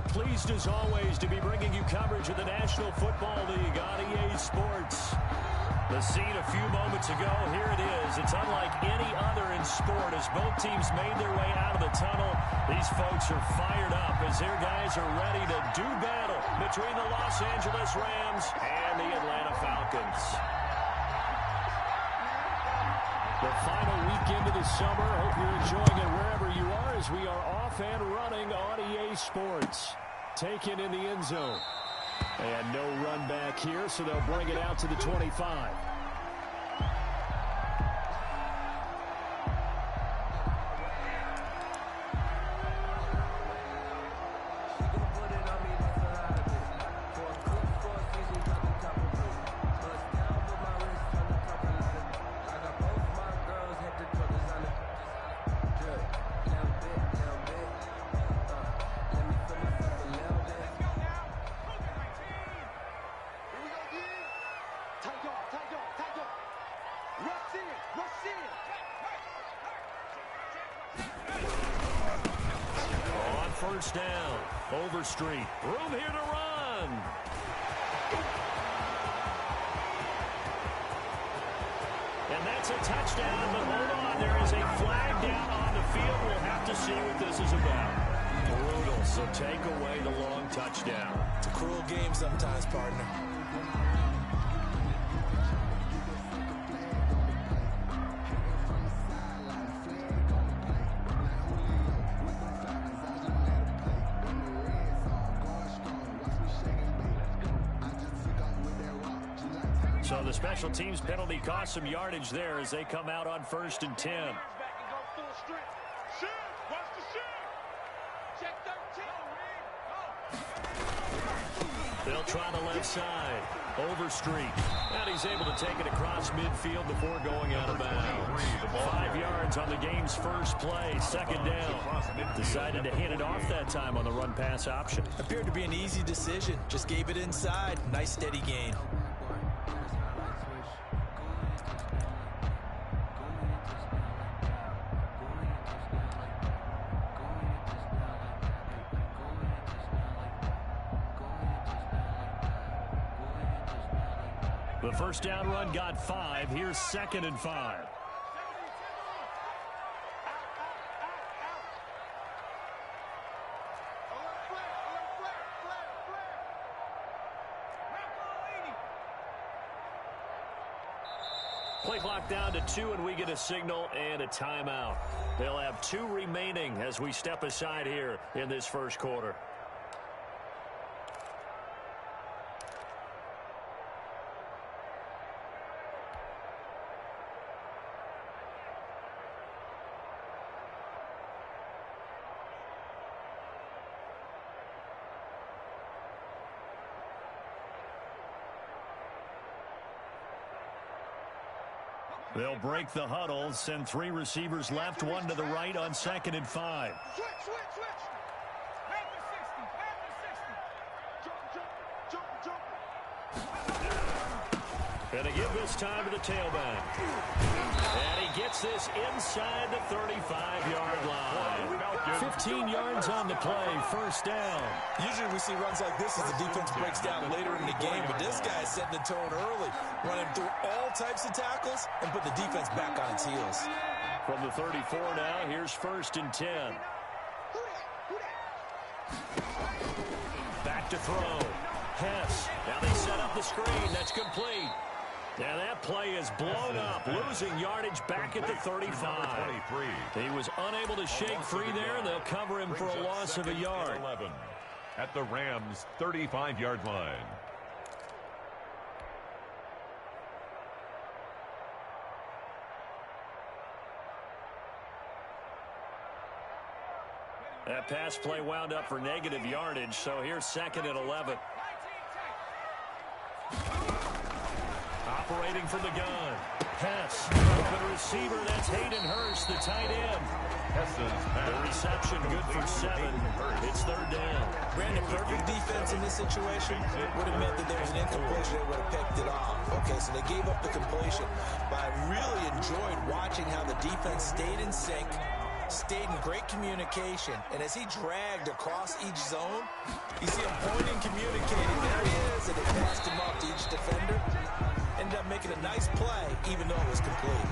are pleased as always to be bringing you coverage of the National Football League on EA Sports. The scene a few moments ago, here it is. It's unlike any other in sport as both teams made their way out of the tunnel. These folks are fired up as their guys are ready to do battle between the Los Angeles Rams and the Atlanta Falcons. The final weekend of the summer. Hope you're enjoying it wherever you are as we are off and running on EA Sports. Taken in the end zone. And no run back here, so they'll bring it out to the 25. First down, Overstreet, room here to run. And that's a touchdown, but hold on, there is a flag down on the field. We'll have to see what this is about. Brutal, so take away the long touchdown. It's a cruel game sometimes, partner. So the special teams penalty cost some yardage there as they come out on 1st and 10. They'll try the left side. Overstreet. And he's able to take it across midfield before going out of bounds. 5 yards on the game's first play. Second down. Decided to hand it off that time on the run-pass option. Appeared to be an easy decision. Just gave it inside. Nice steady gain. The first down run got 5. Here's 2nd and 5. Play clock down to 2, and we get a signal and a timeout. They'll have 2 remaining as we step aside here in this first quarter. They'll break the huddle, send 3 receivers left, 1 to the right on 2nd and 5. Switch. Back to 60. Jump. And they give this time to the tailback. And he gets this inside the 35-yard line. 15 yards on the play, first down. Usually we see runs like this as the defense breaks down later in the game, but this guy's setting the tone early, running through all types of tackles and put the defense back on its heels. From the 34 now, here's 1st and 10. Back to throw. Hess. Now they set up the screen. That's complete. And that play is blown up, losing yardage back at the 35. He was unable to shake free there, and they'll cover him for a loss of a yard. 11 at the Rams' 35-yard line. That pass play wound up for negative yardage, so here's 2nd and 11. Operating from the gun. Hess. Open receiver. That's Hayden Hurst, the tight end. The reception good for 7. It's 3rd down. Brandon, perfect defense in this situation would have meant that there was an incompletion. They would have picked it off. Okay, so they gave up the completion. But I really enjoyed watching how the defense stayed in sync, stayed in great communication. And as he dragged across each zone, you see him pointing, communicating. There he is, and they passed him off to each defender. Ended up making a nice play, even though it was complete.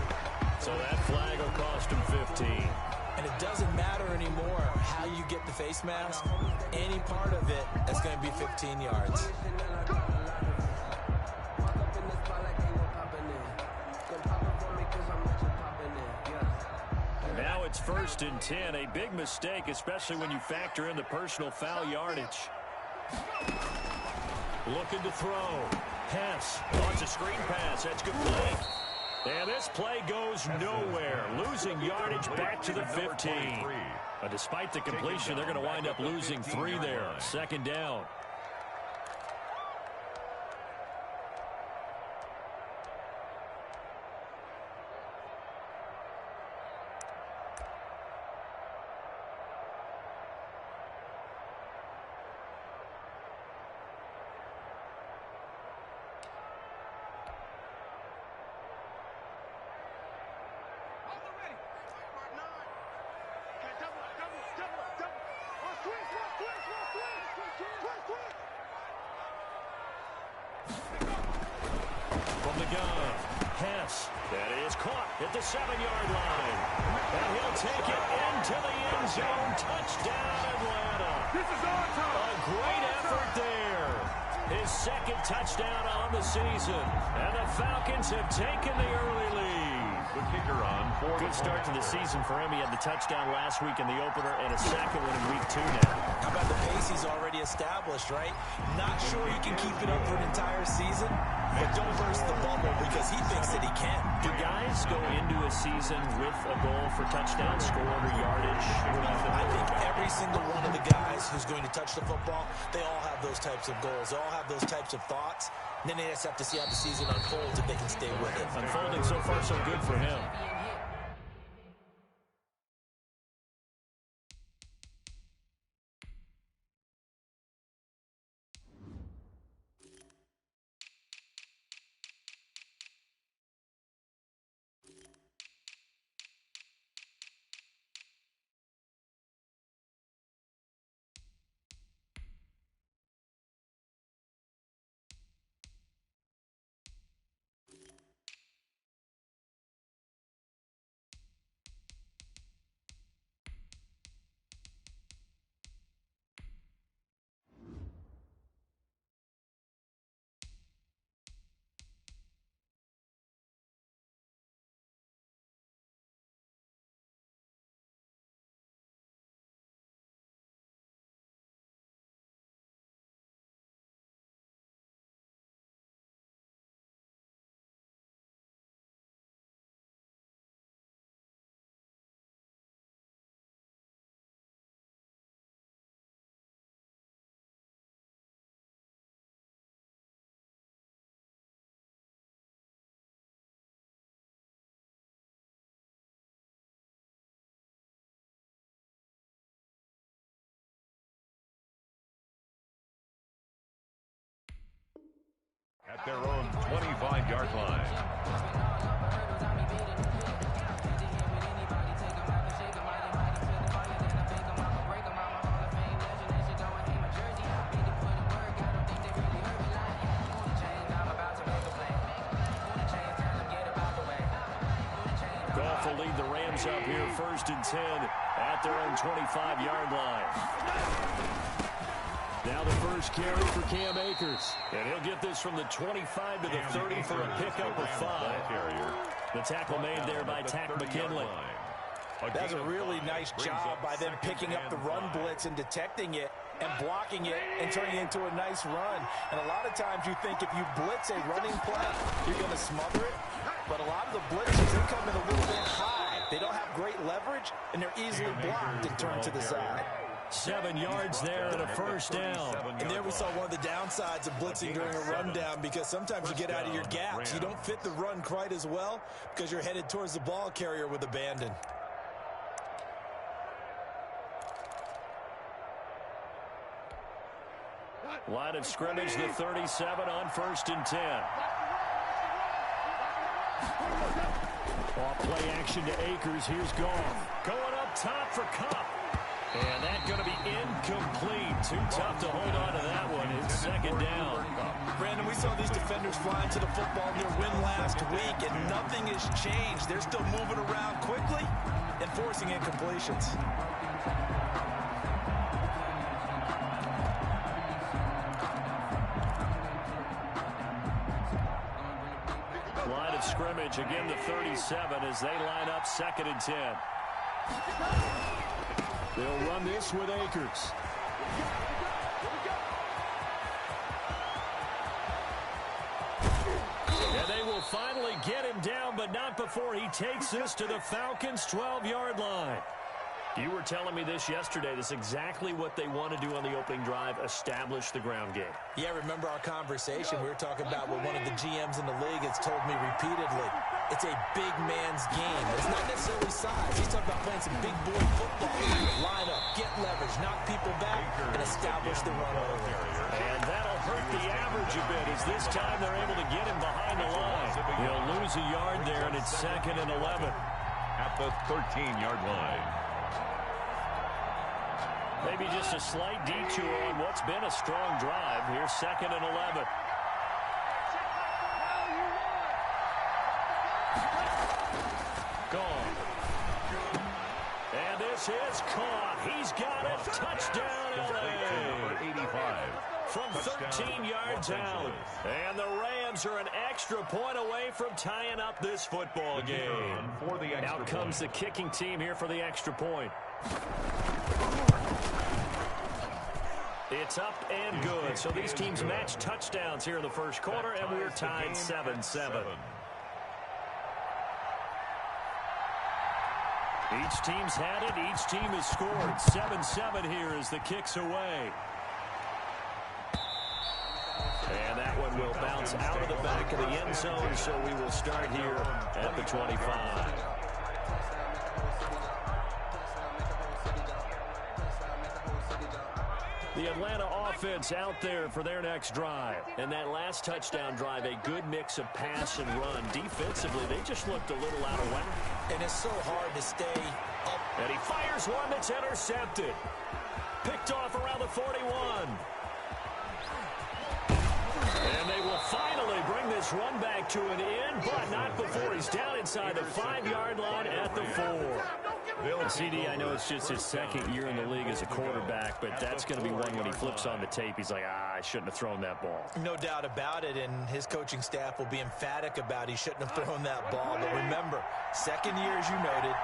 So that flag will cost him 15. And it doesn't matter anymore how you get the face mask. Any part of it, that's going to be 15 yards. Now it's 1st and 10. A big mistake, especially when you factor in the personal foul yardage. Looking to throw. Pass. Wants a screen pass. That's good play. And this play goes nowhere. Losing yardage back to the 15. But despite the completion, they're going to wind up losing 3 there. 2nd down. From the gun, Hess. That is caught at the 7-yard line. And he'll take it into the end zone. Touchdown, Atlanta. This is our time. A great effort there. His 2nd touchdown on the season. And the Falcons have taken the early lead. The kicker on for Good start to the season for him. He had the touchdown last week in the opener and a 2nd one in week 2 now. How about the pace he's already established, right? Not sure he can keep it up for an entire season, but don't burst the bubble because he thinks that he can. Do guys go into a season with a goal for touchdown scored or yardage? I think every single one of the guys who's going to touch the football, they all have those types of goals. They all have those types of thoughts. And then they just have to see how the season unfolds if they can stay with it. Unfolding so far so good for him. at their own 25-yard line. Goff will lead the Rams up here 1st and 10 at their own 25-yard line. Now the first carry for Cam Akers. And he'll get this from the 25 to the 30 for a pickup of 5. The tackle made there by Tack McKinley. That's a really nice job by them picking up the run blitz and detecting it and blocking it and turning it into a nice run. And a lot of times you think if you blitz a running play, you're going to smother it. But a lot of the blitzes, they come in a little bit high. They don't have great leverage, and they're easily blocked and turned to the side. 7 yards there and a first down. And there we saw one of the downsides of blitzing during a rundown, because sometimes you get out of your gaps. You don't fit the run quite as well because you're headed towards the ball carrier with abandon. Line of scrimmage, the 37 on 1st and 10. Off play action to Akers. Here's Goff. Going up up top for Cup. And that's going to be incomplete. Too tough to hold on to that one. It's second down. Brandon, we saw these defenders fly into the football near win last week, and nothing has changed. They're still moving around quickly and forcing incompletions. Line of scrimmage, again the 37 as they line up 2nd and 10. They'll run this with Akers. And they will finally get him down, but not before he takes this to the Falcons' 12-yard line. You were telling me this yesterday. This is exactly what they want to do on the opening drive, establish the ground game. Yeah, remember our conversation? We were talking about what one of the GMs in the league has told me repeatedly. It's a big man's game. It's not necessarily size. He's talking about playing some big boy football. Line up, get leverage, knock people back, and establish the run over. And that'll hurt the average a bit as this time they're able to get him behind the line. He'll lose a yard there, and it's 2nd and 11. At the 13-yard line. Maybe just a slight detour on what's been a strong drive. Here's 2nd and 11. Gone. And this is caught. He's got it. Touchdown, LA. 85. From 13 yards out. And the Rams are an extra point away from tying up this football game. Out comes the kicking team here for the extra point. It's up and good. So these teams match touchdowns here in the first quarter, and we're tied 7-7. Each team's had it. Each team has scored. 7-7 here as the kick's away. And that one will bounce out of the back of the end zone, so we will start here at the 25. The Atlanta offense out there for their next drive. And that last touchdown drive, a good mix of pass and run. Defensively, they just looked a little out of whack. And it's so hard to stay up. And he fires one that's intercepted. Picked off around the 41. And they will finally bring this run back to an end, but not before he's down inside the 5-yard line at the 4. CD, I know it's just his second year in the league as a quarterback, but that's going to be one when he flips on the tape. He's like, I shouldn't have thrown that ball. No doubt about it, and his coaching staff will be emphatic about he shouldn't have thrown that ball. But remember, second year, as you noted,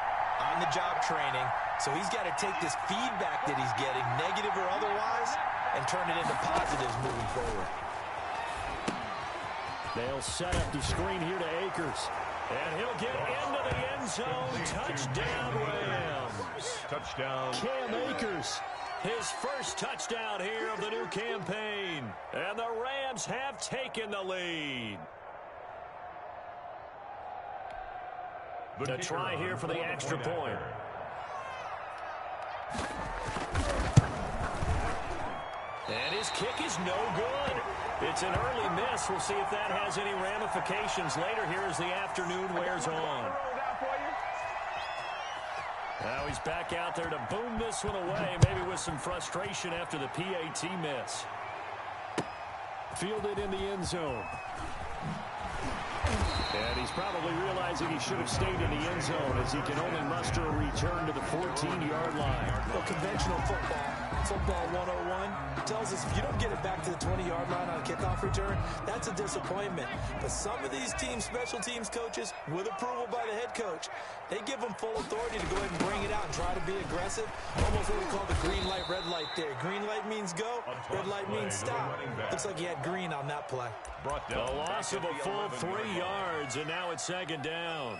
on-the-job training, so he's got to take this feedback that he's getting, negative or otherwise, and turn it into positives moving forward. They'll set up the screen here to Akers. And he'll get into the end zone. Touchdown, Rams. Touchdown. Cam Akers, his first touchdown here of the new campaign. And the Rams have taken the lead. The try here for the extra point. And his kick is no good. It's an early miss. We'll see if that has any ramifications later here as the afternoon wears on. Now he's back out there to boom this one away, maybe with some frustration after the PAT miss. Fielded in the end zone. And he's probably realizing he should have stayed in the end zone as he can only muster a return to the 14-yard line. Well, conventional football 101 tells us if you don't get it back to the 20-yard line on a kickoff return, that's a disappointment. But some of these teams, special teams coaches, with approval by the head coach, they give them full authority to go ahead and bring it out and try to be aggressive. Almost what we call the green light, red light there. Green light means go, red light means stop. Looks like he had green on that play. The loss of a full 3 yards, and now it's second down.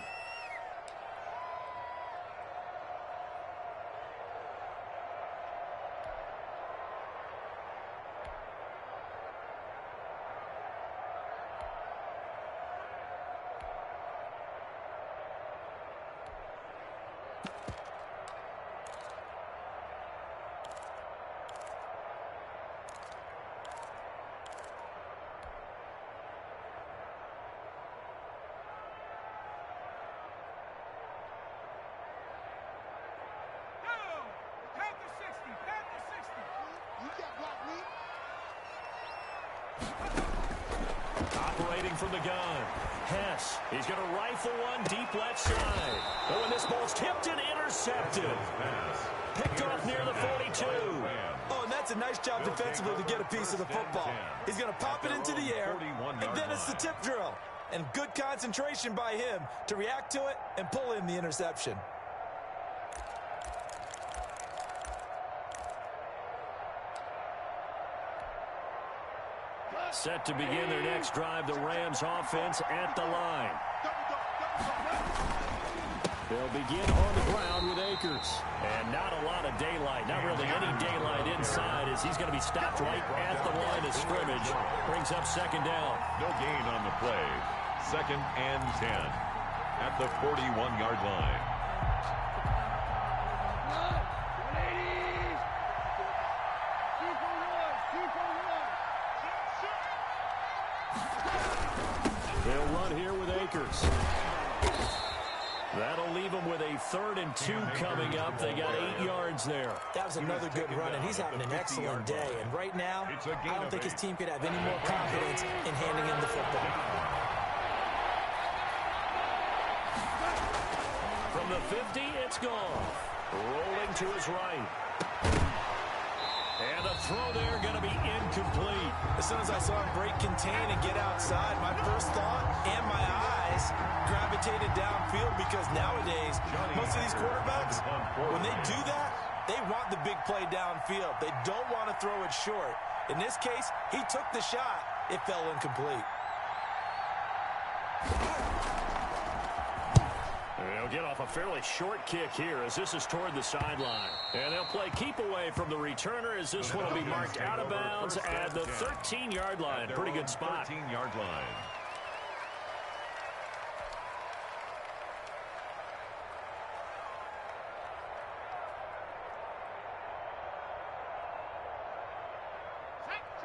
Operating from the gun. Hess. He's going to rifle one deep left side. Oh, and this ball's tipped and intercepted. Picked off near the 42. Oh, and that's a nice job defensively to get a piece of the football. He's going to pop it into the air, and then it's the tip drill. And good concentration by him to react to it and pull in the interception. Set to begin their next drive, the Rams offense at the line. They'll begin on the ground with Akers. And not a lot of daylight, not really any daylight inside, as he's going to be stopped right at the line of scrimmage. Brings up second down. No gain on the play. 2nd and 10 at the 41-yard line. They'll run here with Akers. That'll leave them with a 3rd and 2 coming up. They got 8 yards there. That was another good run, and he's having an excellent day. And right now, I don't think his team could have any more confidence in handing him the football. From the 50, it's gone. Rolling to his right. And the throw there going to be incomplete. As soon as I saw him break contain and get outside, my first thought and my eyes gravitated downfield, because nowadays, most of these quarterbacks, when they do that, they want the big play downfield. They don't want to throw it short. In this case, he took the shot. It fell incomplete. They'll get off a fairly short kick here as this is toward the sideline. And they'll play keep away from the returner as this one will be marked out of bounds at the 13-yard line. Pretty good spot. 13-yard line.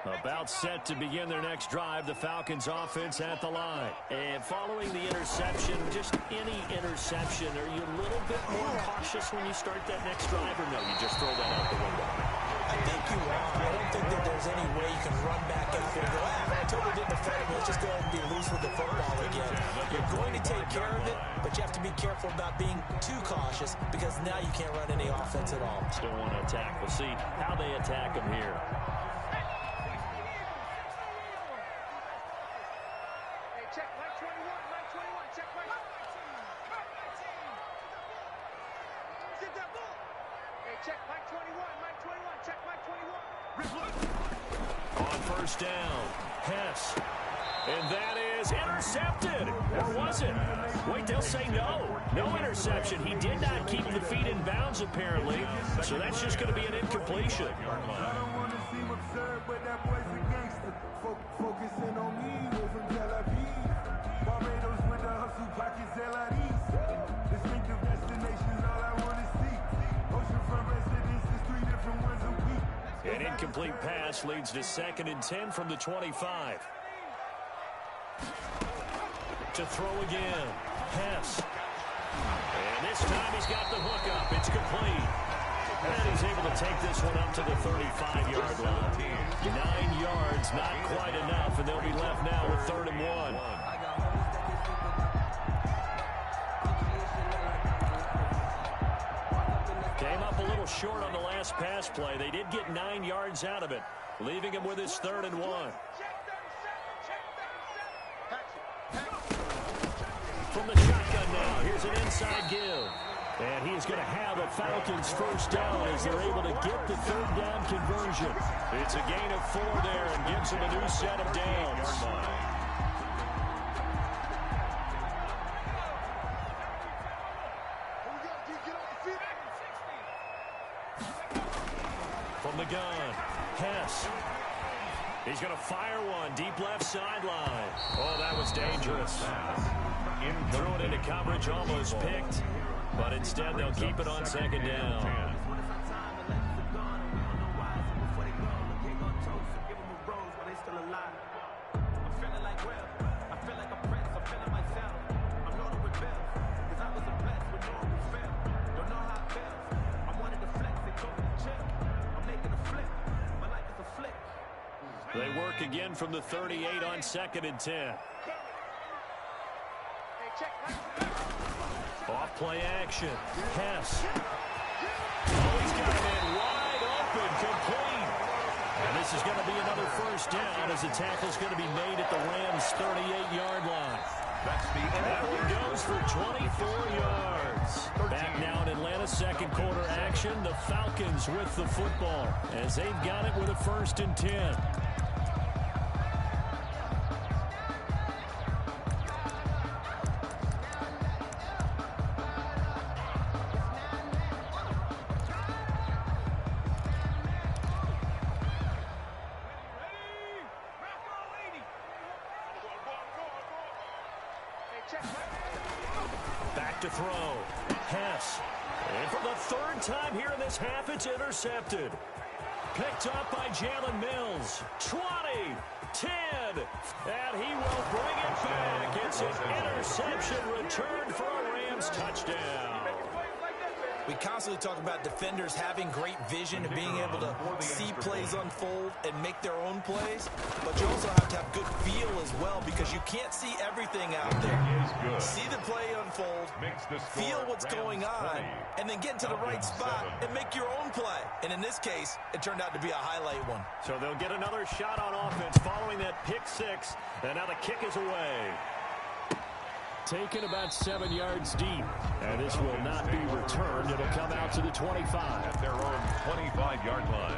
About set to begin their next drive, the Falcons offense at the line. And following the interception, just any interception, are you a little bit more cautious when you start that next drive, or no, you just throw that out the window? I think you are. I don't think that there's any way you can run back and go, I totally didn't affect me. Let's just go ahead and be loose with the football again. You're going to take care of it, but you have to be careful about being too cautious, because now you can't run any offense at all. Still want to attack. We'll see how they attack them here. Check Mike 21, Mike 21, check Mike 19. Get that ball. Hey, check Mike 21, Mike 21, check Mike 21. On first down, Hess. And that is intercepted. Or was it? Wait, they'll say no. No interception. He did not keep the feet in bounds, apparently. So that's just going to be an incompletion. I don't want to seem absurd, but that boy's a gangster. Focusing on me, we're from Tel Aviv. Barbados with the hustle pockets, LIDs. Distinctive destinations, all I want to see. Oceanfront residences, 3 different ones a week. An incomplete pass leads to 2nd and 10 from the 25. To throw again, Hess. And this time he's got the hook up. It's complete. And he's able to take this one up to the 35-yard line. 9 yards, not quite enough, and they'll be left now with 3rd and 1. Came up a little short on the last pass play. They did get 9 yards out of it, leaving him with his 3rd and 1. From the shotgun now, here's an inside give. And he is going to have a Falcons first down as they're able to get the 3rd down conversion. It's a gain of 4 there and gives them a new set of downs. From the gun, Hess. He's going to fire one deep left sideline. Oh, that was dangerous. Throw it into coverage, almost picked. But instead, they'll keep it on 2nd down. They work again from the 38 on 2nd and 10. Off play action. Hess. Oh, he's got it in wide open, complete. And this is going to be another first down as the tackle's going to be made at the Rams' 38-yard line. That one goes for 24 yards. Back now in Atlanta, second quarter action. The Falcons with the football as they've got it with a 1st and 10. Back to throw. Hess. And for the 3rd time here in this half, it's intercepted. Picked up by Jalen Mills. 20, 10, and he will bring it back. It's an interception return for a Rams touchdown. We constantly talk about defenders having great vision and being able to see plays unfold and make their own plays, but you also have to have good feel as well because you can't see everything out there. See the play unfold, feel what's going on, and then get into the right spot and make your own play. And in this case, it turned out to be a highlight one. So they'll get another shot on offense following that pick 6, and now the kick is away. Taken about 7 yards deep, and this will not be returned. It'll come out to the 25. At their own 25-yard line.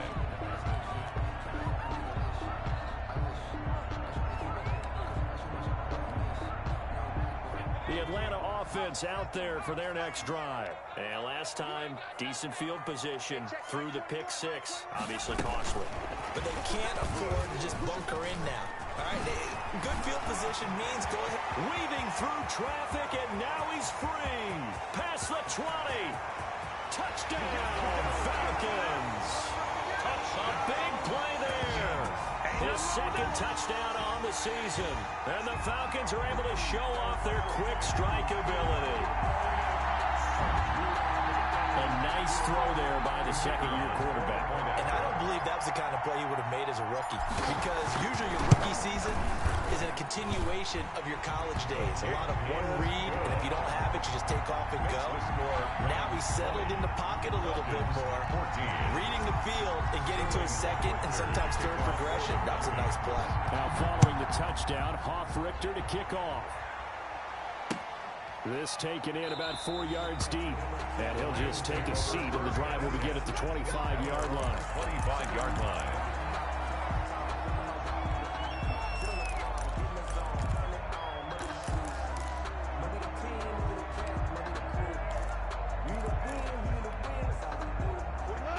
The Atlanta offense out there for their next drive. And last time, decent field position through the pick 6. Obviously costly. But they can't afford to just bunker in now. All right, good field position means go ahead. Weaving through traffic, and now he's free. Past the 20. Touchdown, Falcons. A big play there. His 2nd touchdown on the season. And the Falcons are able to show off their quick strike ability. A nice throw there by the 2nd-year quarterback. And I don't believe that was the kind of play he would have made as a rookie, because usually your rookie season is a continuation of your college days. A lot of one read, and if you don't have it, you just take off and go. Now he's settled in the pocket a little bit more, reading the field and getting to his 2nd and sometimes 3rd progression. That's a nice play. Now following the touchdown, Hoff-Richter to kick off. This taken in about 4 yards deep. And he'll just take a seat, and the drive will begin at the 25-yard line. 25-yard line.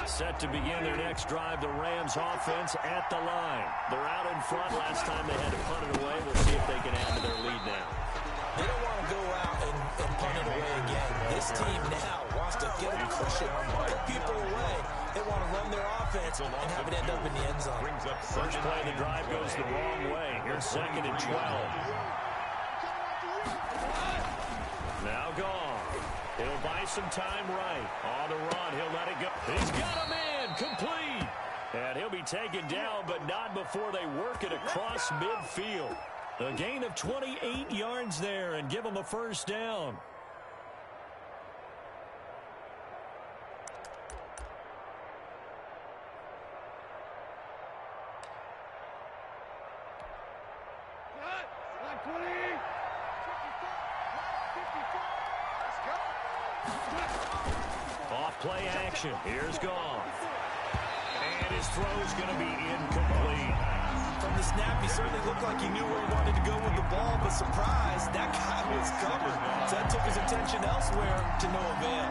Set to begin their next drive, the Rams offense at the line. They're out in front. Last time they had to punt it away. We'll see if they can add to their lead now. They don't want to go out and punt it away again. This team now wants to get a cushion, put people away. They want to run their offense and have it end up in the end zone. First play of the drive goes the wrong way. Here's 2nd and 12. Now gone. He'll buy some time right. On the run, he'll let it go. He's got a man, complete. And he'll be taken down, but not before they work it across midfield. A gain of 28 yards there and give him a first down. Off play action. Here's gone. And his throw's going to be incomplete. From the snap, he certainly looked like he knew where he wanted to go with the ball, but surprise, that guy was covered. So that took his attention elsewhere to no avail.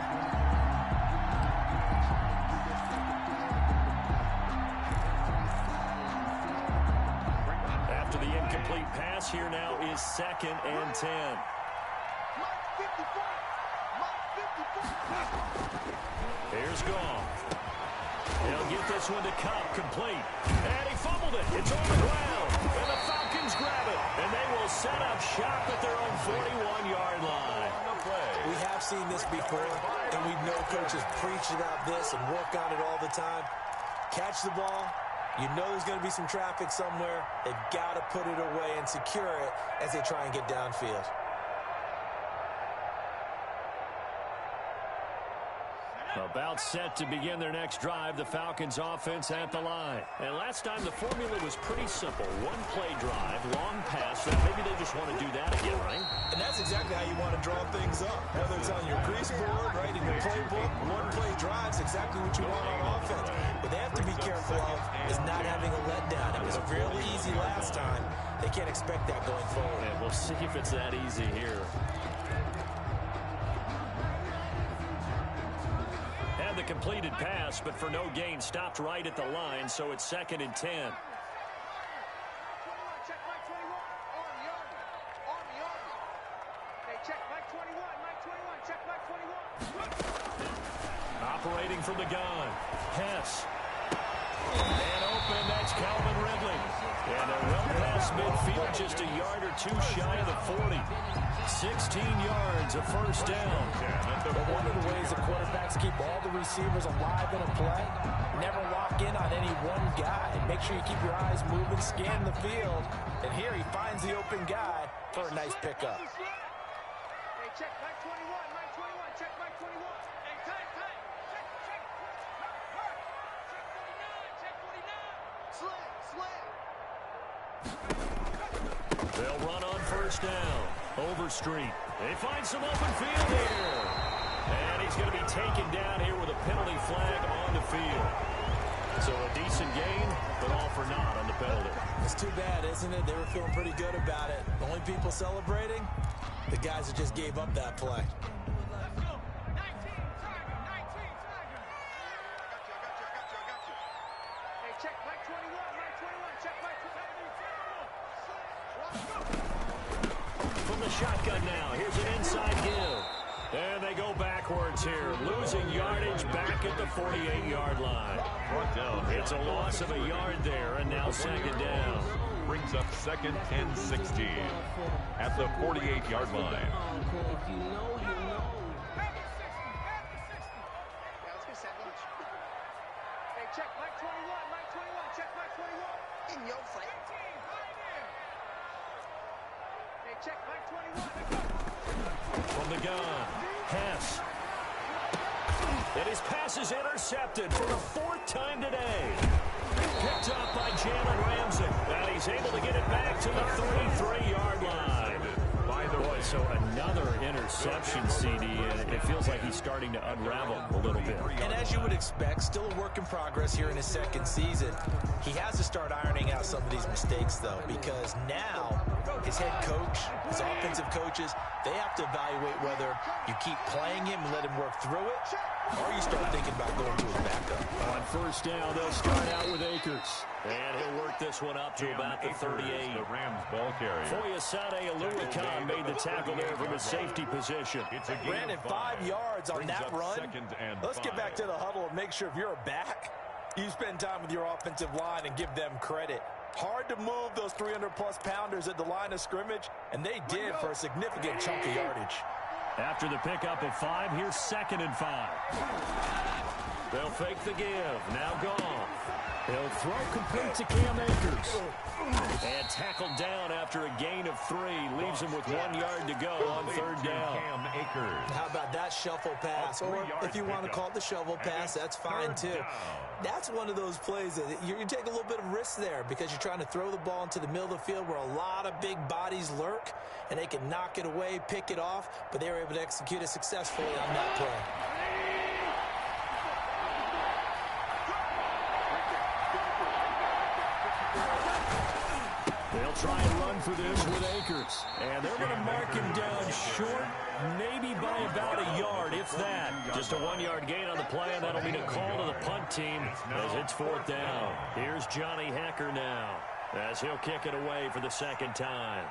After the incomplete pass, here now is 2nd and 10. Here's Goff. He'll get this one to Cup, complete. And he fumbled it. It's on the ground. And the Falcons grab it. And they will set up shop at their own 41-yard line. We have seen this before, and we know coaches preach about this and work on it all the time. Catch the ball, You know there's going to be some traffic somewhere. They've got to put it away and secure it as they try and get downfield. About set to begin their next drive, the Falcons offense at the line. And last time the formula was pretty simple. One play drive, long pass. Now maybe they just want to do that again, right? And that's exactly how you want to draw things up. Whether it's on your grease board, right, in your playbook, one play drive is exactly what you want on offense. What they have to be careful of is not having a letdown. It was really easy last time. They can't expect that going forward. And we'll see if it's that easy here. The completed pass, but for no gain, stopped right at the line, so it's 2nd and 10. Check Mike 21. Army. Hey, check Mike 21. Mike 21. Check Mike 21. Operating from the gun. Hess. And open, that's Calvin Ridley. And they're well past midfield, just a yard or two shy of the 40. 16 yards, a first down. But one of the ways the quarterbacks keep all the receivers alive in a play, never lock in on any one guy. Make sure you keep your eyes moving, scan the field. And here he finds the open guy for a nice pickup. Hey, check Mike 21. Mike 21. Check Mike 21. Hey, tight. Check 49. They'll run on first down. Overstreet. They find some open field here. And he's going to be taken down here with a penalty flag on the field. So a decent gain, but all for naught on the penalty. It's too bad, isn't it? They were feeling pretty good about it. The only people celebrating, the guys that just gave up that play. Hey, check Mike 21. Mike 21. Check Mike 21. From the shotgun now, here's an inside give. And they go backwards here, losing yardage back at the 48-yard line. It's a loss of a yard there, and now 2nd down. Brings up 2nd and 16 at the 48-yard line. Hey, check Mike 21. Mike 21. Check Mike 21. In your face. Hey, check Mike 21. From the gun, Hess. And his pass is intercepted for the 4th time today. Picked up by Jalen Ramsey. And he's able to get it back to the 33-yard line. By the way, so another interception, CD, and it feels like he's starting to unravel a little bit. And as you would expect, still a work in progress here in his 2nd season. He has to start ironing out some of these mistakes, though, because now his head coach, his offensive coaches, they have to evaluate whether you keep playing him and let him work through it, or you start thinking about going to his backup. On first down, they'll start out with Akers. And he'll work this one up to about the 38. The Rams ball carrier. Foyesade Oluwakan made the tackle there from his safety position. Brandon, 5 yards on that run. Let's get back to the huddle and make sure if you're a back, you spend time with your offensive line and give them credit. Hard to move those 300-plus pounders at the line of scrimmage, and they did for a significant chunk of yardage. After the pickup of 5, here's 2nd and 5. They'll fake the give. Now gone. He'll throw complete to Cam Akers. And tackled down after a gain of 3. Leaves him with 1 yard to go on 3rd down. Cam Akers. How about that shuffle pass? Or if you want to call it the shovel pass, that's fine too. That's one of those plays that you take a little bit of risk there because you're trying to throw the ball into the middle of the field where a lot of big bodies lurk, and they can knock it away, pick it off, but they were able to execute it successfully on that play. They'll try and run for this with Akers. And they're going to mark him down short, maybe by about a yard, if that. Just a 1-yard gain on the play, and that'll mean a call to the punt team as it's 4th down. Here's Johnny Hecker now as he'll kick it away for the 2nd time.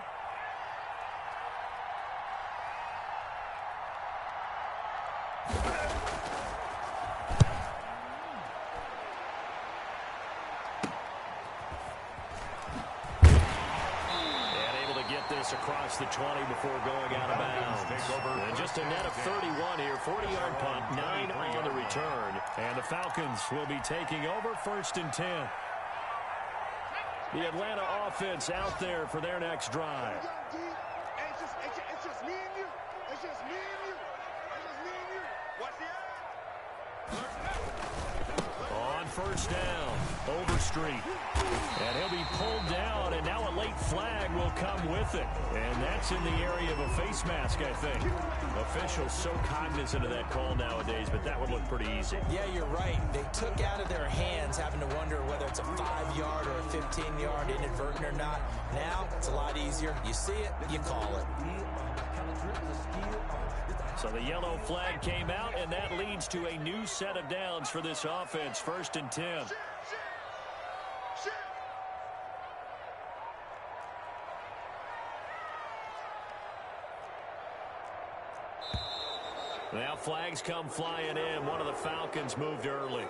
Across the 20 before going out of bounds. And just a net of 31 here. 40-yard punt, 9 on the return. And the Falcons will be taking over 1st and 10. The Atlanta offense out there for their next drive. It's just me and you. It's just me and you. It's just me and you. Watch the On first down, Overstreet. And he'll be pulled down, and now a late flag will come with it. And that's in the area of a face mask, I think. Officials so cognizant of that call nowadays, but that would look pretty easy. Yeah, you're right. They took out of their hands having to wonder whether it's a 5-yard or a 15-yard inadvertent or not. Now, it's a lot easier. You see it, you call it. So the yellow flag came out, and that leads to a new set of downs for this offense. 1st and 10. Now flags come flying in. One of the Falcons moved early.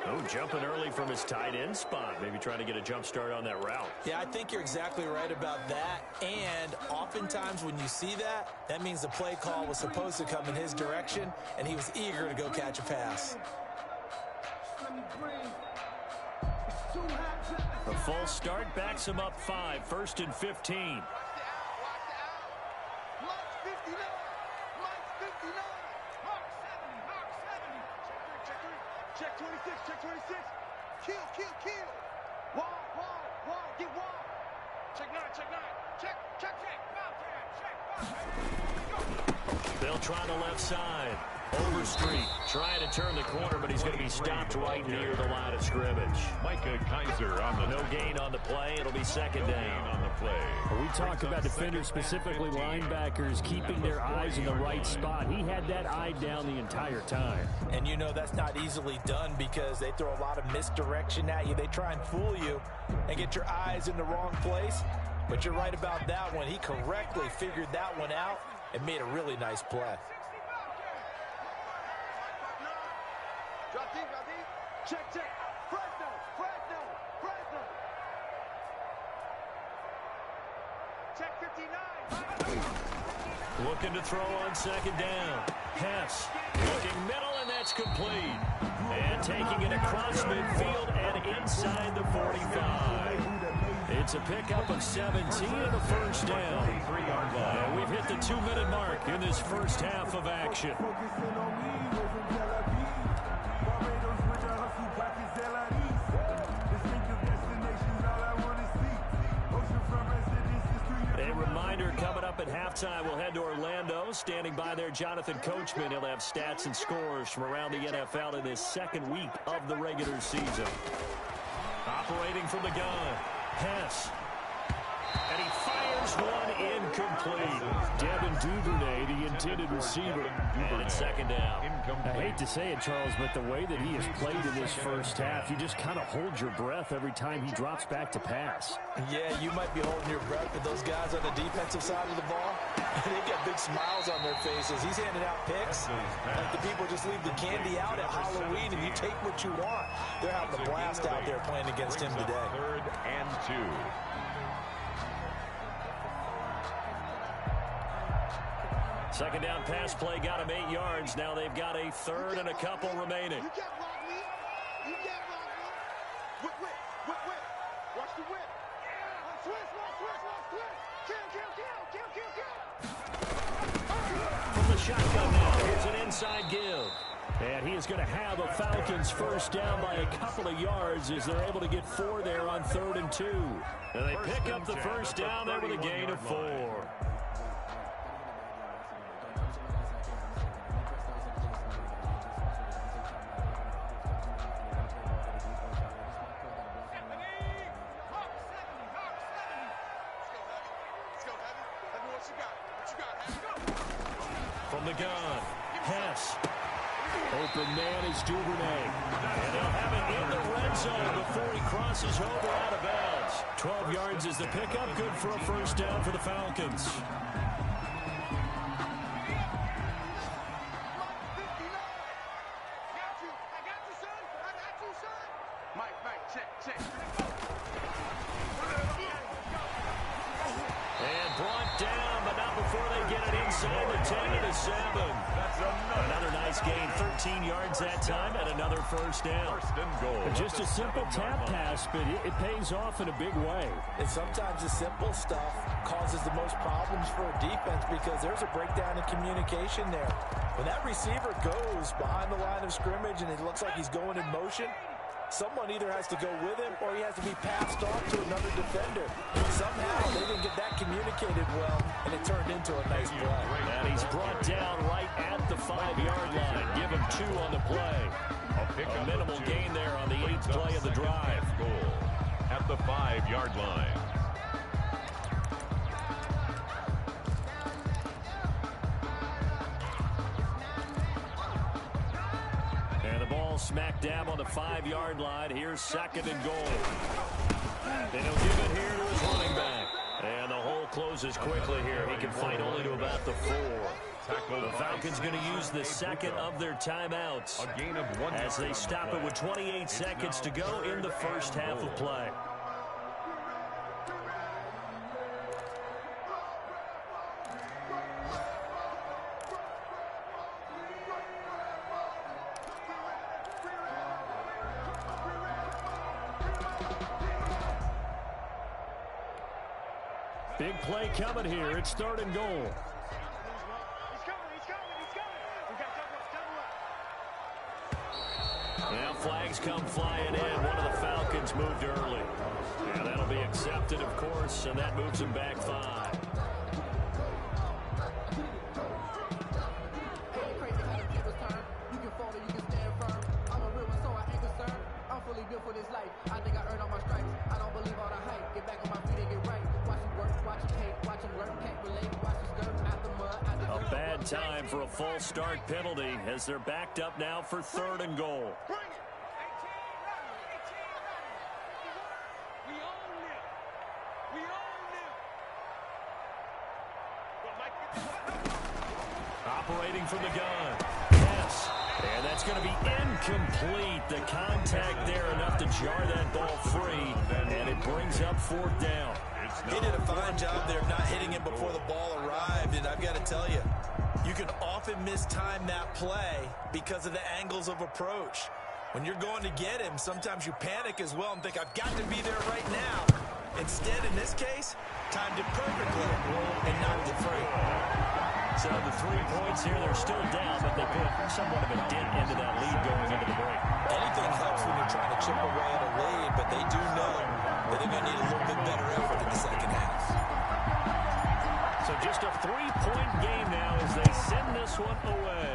Oh, jumping early from his tight end spot. Maybe trying to get a jump start on that route. Yeah, I think you're exactly right about that. And oftentimes when you see that, that means the play call was supposed to come in his direction, and he was eager to go catch a pass. A false start backs him up 5. 1st and 15. Check 26, check 26. Kill. Wall, get wall. Check 9, check. They'll try the left side. Overstreet trying to turn the corner, but he's going to be stopped right near the line of scrimmage. Micah Kaiser on the No gain on the play. It'll be 2nd down. on the play. We talk about defenders, specifically linebackers, keeping their eyes in the right spot. He had that eye down the entire time. And you know that's not easily done because they throw a lot of misdirection at you. They try and fool you and get your eyes in the wrong place. But you're right about that one. He correctly figured that one out and made a really nice play. Drop deep. Check. Fresno. Check 59. Looking to throw on 2nd down. Hess looking middle, and that's complete. And taking it across midfield and inside the 45. It's a pickup of 17 and a 1st down. And we've hit the 2-minute mark in this first half of action. A reminder, coming up at halftime, we'll head to Orlando. Standing by there, Jonathan Coachman. He'll have stats and scores from around the NFL in this 2nd week of the regular season. Operating from the gun, Hess. And he fires one incomplete. Devin Duvernay, the intended receiver. And it's 2nd down. I hate to say it, Charles, but the way that he has played in this first half, you just kind of hold your breath every time he drops back to pass. Yeah, you might be holding your breath, but those guys on the defensive side of the ball, they got big smiles on their faces. He's handing out picks like the people just leave the candy out at Halloween and you take what you want. They're having a blast out there playing against him today. 3rd and 2. Second down pass play got him 8 yards. Now they've got a 3rd and a couple remaining. You can't block me. Whip. Watch the whip. Switch. Kill. From the shotgun now, here's an inside give. And he is going to have a Falcons 1st down by a couple of yards as they're able to get 4 there on 3rd and 2. And they pick up the 1st down there with a gain of 4. From the gun, Hess. Open man is Duvernay. And they'll have it in the red zone before he crosses over out of bounds. 12 yards is the pickup. Good for a 1st down for the Falcons. Mike, check. And brought down, but not before they get it inside the 10 to the 7. That's Another nice gain, 13 yards that time, and another first down. First and goal. Just a simple tap pass, but it pays off in a big way. And sometimes the simple stuff causes the most problems for a defense because there's a breakdown in communication there. When that receiver goes behind the line of scrimmage and it looks like he's going in motion, someone either has to go with him or he has to be passed on to another defender. Somehow they didn't get that communicated well, and it turned into a nice play. And he's brought down right at the 5-yard line. Give him 2 on the play. A minimal gain there on the 8th play of the drive. Goal at the 5-yard line. Smack dab on the 5-yard line. Here's second and goal. And he'll give it here to his running back. And the hole closes quickly here. He can fight only to about the 4. The Falcons going to use the second of their timeouts as they stop it with 28 seconds to go in the first half of play. Big play coming here. It's third and goal. He's coming. We got double up. Now flags come flying in. One of the Falcons moved early. And that'll be accepted, of course, and that moves him back 5. For this life, I think I earned all my stripes. I don't believe all the hype. Get back on my feet and get right. Watch him work, watch him hate, watch him learn, can't relate. Watch him skirt out the mud. A bad time for a false start penalty as they're backed up now for third and goal. Bring it. 18 We own them. We own them. Operating from the gun. Yes. And that's going to be incomplete. The contact there enough to jar that ball free, and it brings up 4th down. He did a fine job there of not hitting it before the ball arrived, and I've got to tell you, you can often mistime that play because of the angles of approach. When you're going to get him, sometimes you panic as well and think, I've got to be there right now. Instead, in this case, timed it perfectly and knocked it free. So the 3 points here, they're still down, but they put somewhat of a dent into that lead going into the break. Anything helps when you're trying to chip away at a lead, but they do know that they're going to need a little bit better effort in the second half. So just a 3-point game now as they send this one away.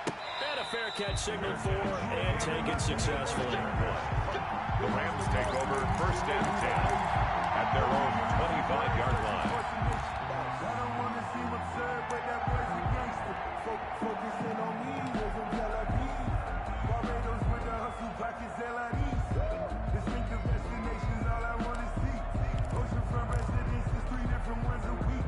And a fair catch signaled for and taken successfully. The Rams take over first and 10 at their own 25-yard line. But that boy's a gangster. Focusing on me, we're from Tel Aviv. Barbados with the hustle, pockets LIDs. Distinctive destinations, all I want to see. Oceanfront residences, 3 different ones a week.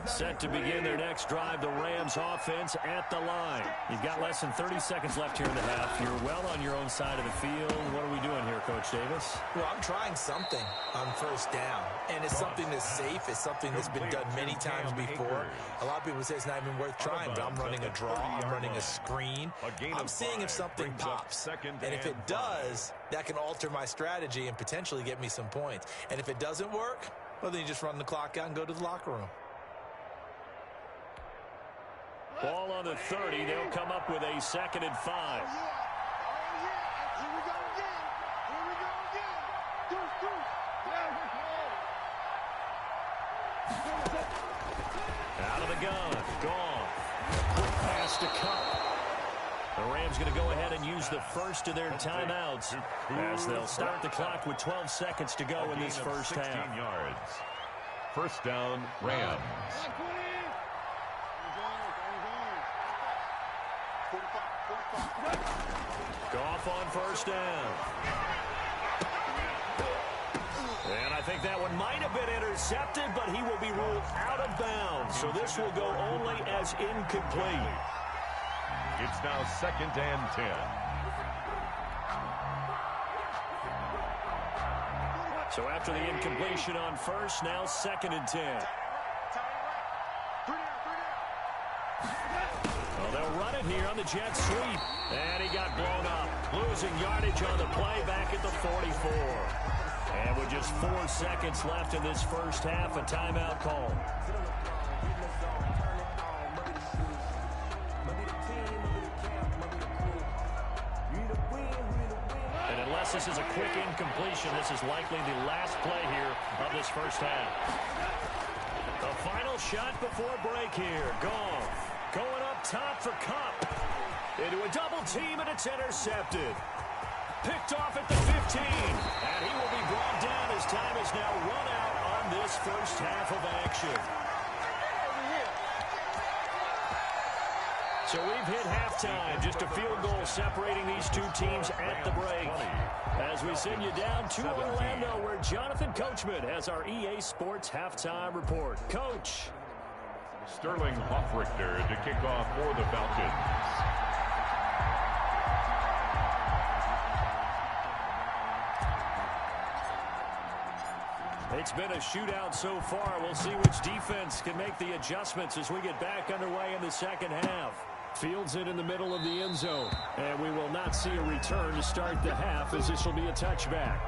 Set to begin their next drive, the Rams offense at the line. You've got less than 30 seconds left here in the half. You're well on your own side of the field. What are we doing here, Coach Davis? Well, I'm trying something on first down, and it's something that's safe. It's something that's been done many times before. A lot of people say it's not even worth trying, but I'm running a draw. I'm running a screen. I'm seeing if something pops, and if it does, that can alter my strategy and potentially get me some points. And if it doesn't work, well, then you just run the clock out and go to the locker room. Ball on the 30. They'll come up with a 2nd and 5. Oh, yeah. Here we go again. Deuce. Out of the gun. Gone. Quick pass to Cup. The Rams going to go ahead and use the first of their timeouts as they'll start the clock with 12 seconds to go in this first half. 16 yards. First down, Rams. Goff on first down. And I think that one might have been intercepted, but he will be ruled out of bounds. So this will go only as incomplete. It's now 2nd and 10. So So after the incompletion on first, now 2nd and 10. Well, they'll run it here on the jet sweep. And he got blown up. Losing yardage on the play back at the 44. And with just 4 seconds left in this first half, a timeout call. And unless this is a quick incompletion, this is likely the last play here of this first half. The final shot before break here. Goff going up top for Cup. Into a double team, and it's intercepted. Picked off at the 15. And he will be brought down as time is now run out on this first half of action. So we've hit halftime. Just a field goal separating these two teams at the break. As we send you down to Orlando, where Jonathan Coachman has our EA Sports halftime report. Coach. Sterling Hoffrichter to kick off for the Falcons. It's been a shootout so far. We'll see which defense can make the adjustments as we get back underway in the second half. Fields it in the middle of the end zone. And we will not see a return to start the half, as this will be a touchback.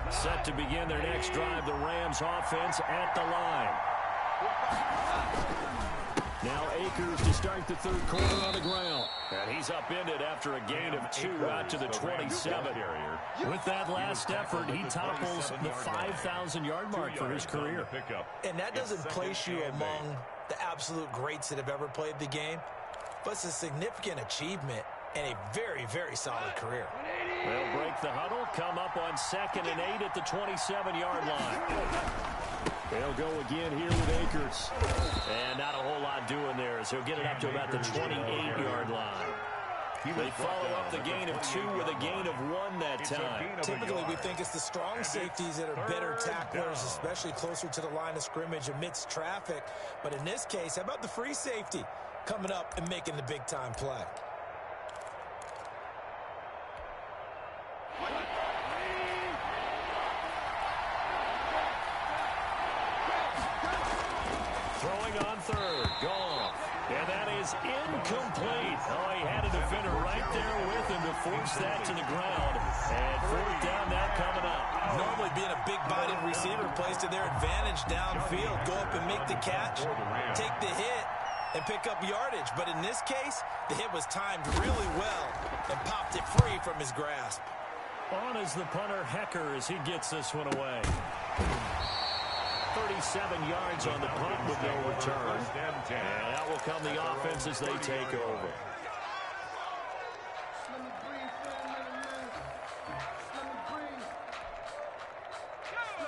Set to begin their next drive, the Rams offense at the line. Now Akers to start the third quarter on the ground. And he's upended after a gain of 2 out to the 27. With that last effort, he topples the 5,000-yard mark for his career. And that doesn't place you among the absolute greats that have ever played the game, but it's a significant achievement and a very, very solid career. They'll break the huddle, come up on 2nd and 8 at the 27-yard line. They'll go again here with Akers. And not a whole lot doing there, as he'll get it up to about the 28-yard line. They follow up the gain of 2 with a gain of 1 that time. Typically, we think it's the strong safeties that are better tacklers, especially closer to the line of scrimmage amidst traffic. But in this case, how about the free safety coming up and making the big-time play? Throwing on third, Goff. And that is incomplete. Oh, he had a defender right there with him to force that to the ground. And 4th down now coming up. Normally being a big-bodied receiver plays to their advantage downfield. Go up and make the catch, take the hit, and pick up yardage. But in this case, the hit was timed really well and popped it free from his grasp. On is the punter, Hecker, as he gets this one away. 37 yards on the punt with no return. And out will come the offense as they take over.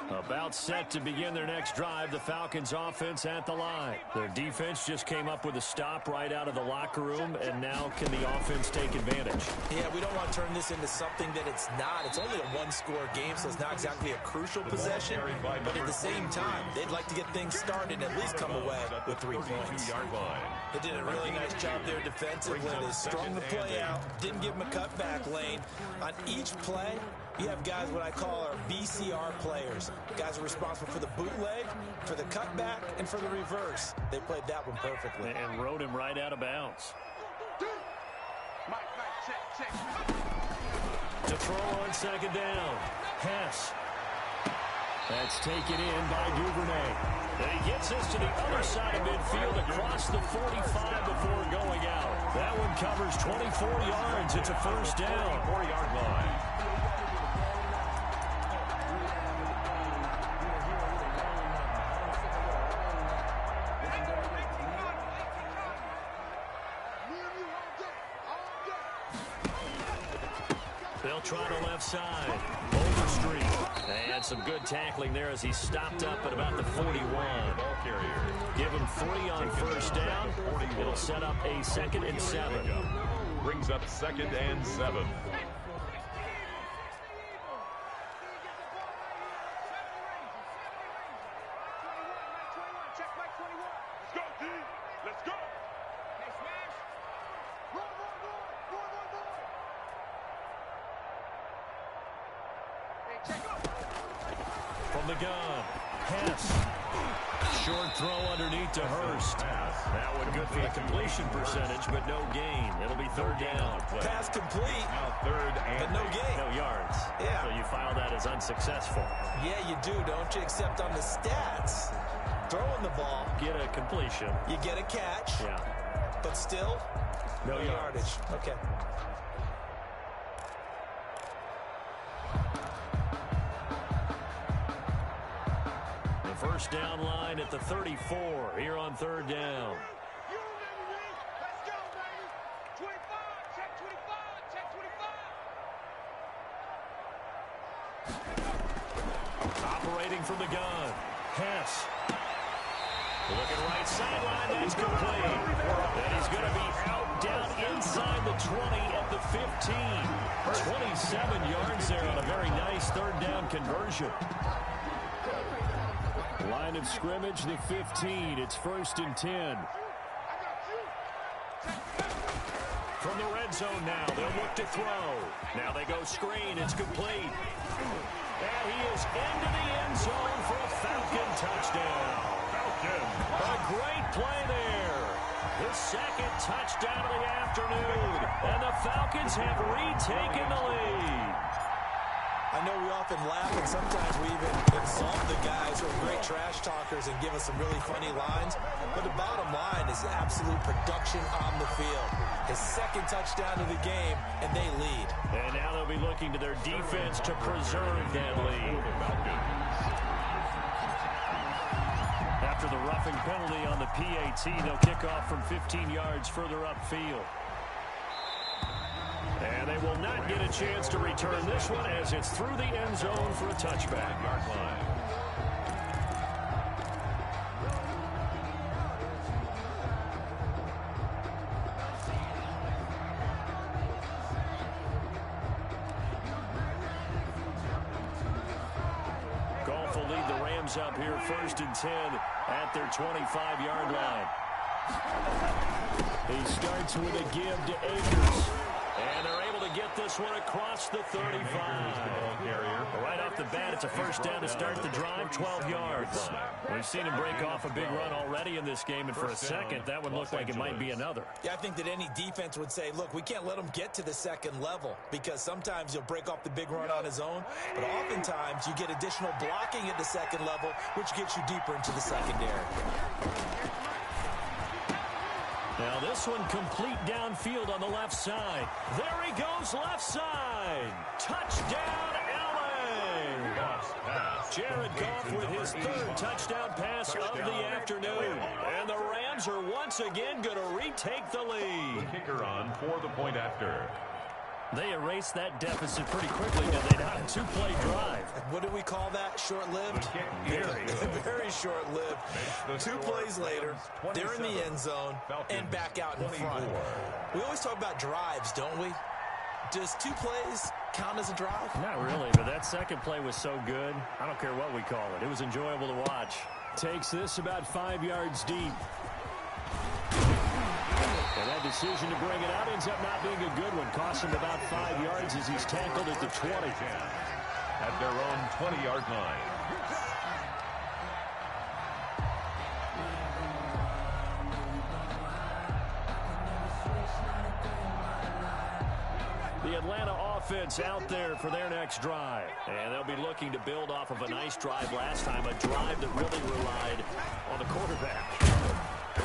About set to begin their next drive, the Falcons offense at the line. Their defense just came up with a stop right out of the locker room, and now can the offense take advantage? Yeah, we don't want to turn this into something that it's not. It's only a one-score game, so it's not exactly a crucial possession. But at the same time, they'd like to get things started and at least come away with 3 points. They did a really nice job there defensively. They strung the play out, didn't give them a cutback lane. On each play, you have guys what I call our BCR players. Guys are responsible for the bootleg, for the cutback, and for the reverse. They played that one perfectly. And rode him right out of bounds. To throw on 2nd down. Hess. That's taken in by Duvernay. And he gets us to the other side of midfield across the 45 before going out. That one covers 24 yards. It's a 1st down. 4-yard line. They'll try the left side. Overstreet. And some good tackling there as he stopped up at about the 41. Give him 3 on 1st down. It'll set up a 2nd and 7. Brings up 2nd and 7. From the gun, Hess. Short throw underneath to Hurst. That one good for the completion percentage, but no gain. It'll be third down. Pass complete, Now third and but no gain. No yards. Yeah. So you file that as unsuccessful. Yeah, you do, don't you? Except on the stats. Throwing the ball, Get a completion. you get a catch, Yeah. but still, No yardage. Okay. The first down line at the 34 here on third down. You remember me? Let's go, baby. 25. Check 25. Check 25. Operating from the gun. Hess. Looking right sideline. That's complete. And he's going to be out down inside the 20 at the 15. 27 yards there on a very nice third down conversion. Line of scrimmage, the 15. It's 1st and 10. From the red zone now, they'll look to throw. Now they go screen. It's complete. And he is into the end zone for a Falcon touchdown. A great play there. His second touchdown of the afternoon. And the Falcons have retaken the lead. I know we often laugh, and sometimes we even insult the guys who are great trash talkers and give us some really funny lines. But the bottom line is absolute production on the field. His second touchdown of the game, and they lead. And now they'll be looking to their defense to preserve that lead. After the roughing penalty on the PAT, they'll kick off from 15 yards further upfield. And they will not get a chance to return this one as it's through the end zone for a touchback. Yard line. Goff will lead the Rams up here 1st and 10 at their 25-yard line. He starts with a give to Akers. And they're able to get this one across the 35. Right off the bat, it's a first down to start the drive, 12 yards. We've seen him break off a big run already in this game, and for a second, that one looked like it might be another. Yeah, I think that any defense would say, look, we can't let him get to the second level because sometimes he'll break off the big run on his own, but oftentimes you get additional blocking at the second level, which gets you deeper into the secondary. Now this one complete downfield on the left side. There he goes, left side. Touchdown, LA! Jared Goff with his third touchdown pass of the afternoon. And the Rams are once again going to retake the lead. The kicker on for the point after. They erased that deficit pretty quickly, did they not? A two-play drive. What do we call that? Short-lived? Very short-lived. 2 plays later, they're in the end zone and back out in front. We always talk about drives, don't we? Does 2 plays count as a drive? Not really, but that second play was so good. I don't care what we call it. It was enjoyable to watch. Takes this about 5 yards deep. And that decision to bring it out ends up not being a good one. Costs him about 5 yards as he's tackled at the 20. At their own 20-yard line. The Atlanta offense out there for their next drive. And they'll be looking to build off of a nice drive last time, a drive that really relied on the quarterback.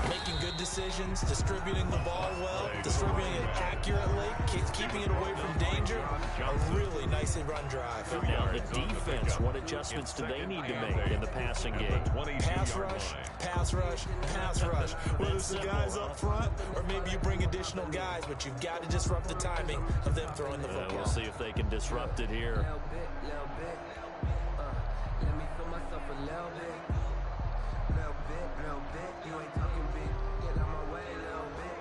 Making good decisions, distributing the ball well, distributing it accurately, keeping it away from danger. A really nicely run drive. Now the defense, what adjustments do they need to make in the passing game? Pass rush, pass rush, pass rush. Whether it's the guys up front or maybe you bring additional guys, but you've got to disrupt the timing of them throwing the football. We'll see if they can disrupt it here. Let me feel myself a little bit. You ain't talking big. Get out my way a little bit.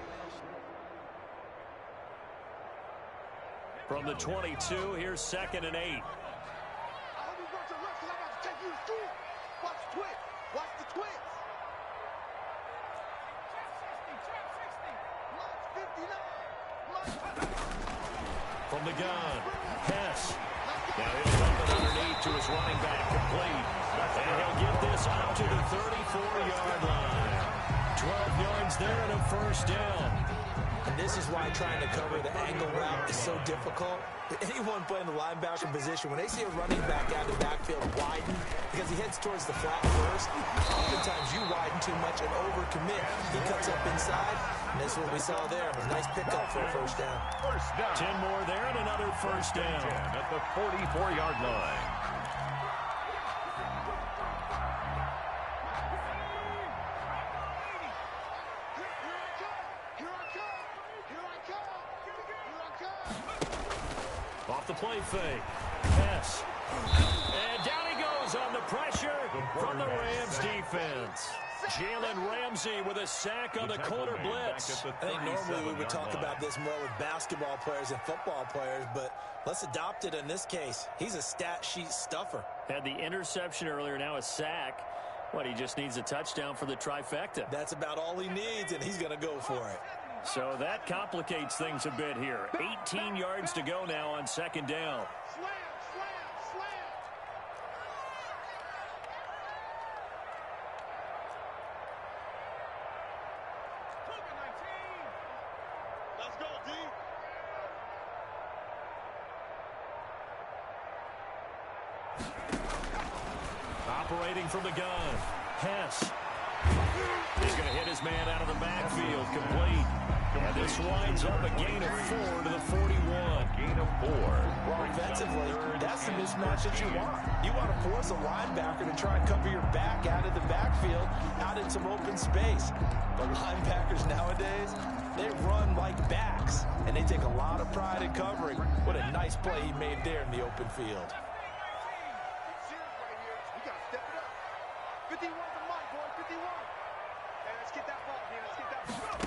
From the 22, here's 2nd and 8. I hope you brought your left because I'm about to take you to school. Watch the twins. Watch the twins. March 59. From the gun, Hess. Now he'll dump it underneath to his running back, complete. And he'll get this out to the 34-yard line. 12 yards there and a first down. And this is why trying to cover the angle route is so difficult. Anyone playing the linebacker position, when they see a running back out of the backfield widen, because he heads towards the flat first, oftentimes you widen too much and overcommit. He cuts up inside, and that's what we saw there. A nice pickup for a first down. 10 more there and another first down. At the 44-yard line. Off the play fake. Pass. And down he goes on the pressure from the Rams defense. Jalen Ramsey with a sack on the corner blitz. I think normally we would talk about this more with basketball players and football players, but let's adopt it in this case. He's a stat sheet stuffer. Had the interception earlier, now a sack. What, he just needs a touchdown for the trifecta. That's about all he needs, and he's going to go for it. So that complicates things a bit here. 18 yards to go now on second down. Slam, slam, slam. Let's go, D. Operating from the gun. Hess. He's going to hit his man out of the backfield. Complete. And this winds up a gain of 4 to the 41. Gain of 4. Well, offensively, that's the mismatch that you want. You want to force a linebacker to try and cover your back out of the backfield, out in some open space. But linebackers nowadays, they run like backs, and they take a lot of pride in covering. What a nice play he made there in the open field. We got to step it up. 51 the mic, boy, 51. Hey, let's get that ball, man. Let's get that ball.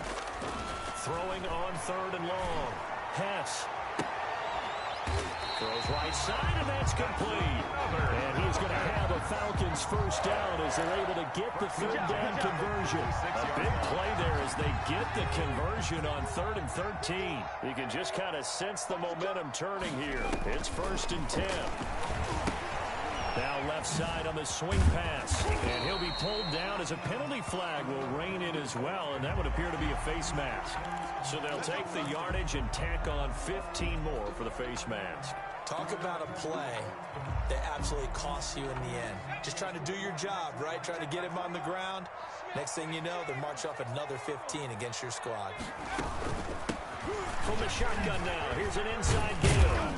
Throwing on third and long. Hess. Throws right side, and that's complete. And he's going to have a Falcons first down as they're able to get the third down conversion. A big play there as they get the conversion on 3rd and 13. You can just kind of sense the momentum turning here. It's 1st and 10. Now left side on the swing pass. And he'll be pulled down as a penalty flag will rein in as well, and that would appear to be a face mask. So they'll take the yardage and tack on 15 more for the face mask. Talk about a play that absolutely costs you in the end. Just trying to do your job, right? Trying to get him on the ground. Next thing you know, they'll march off another 15 against your squad. From the shotgun now, here's an inside game.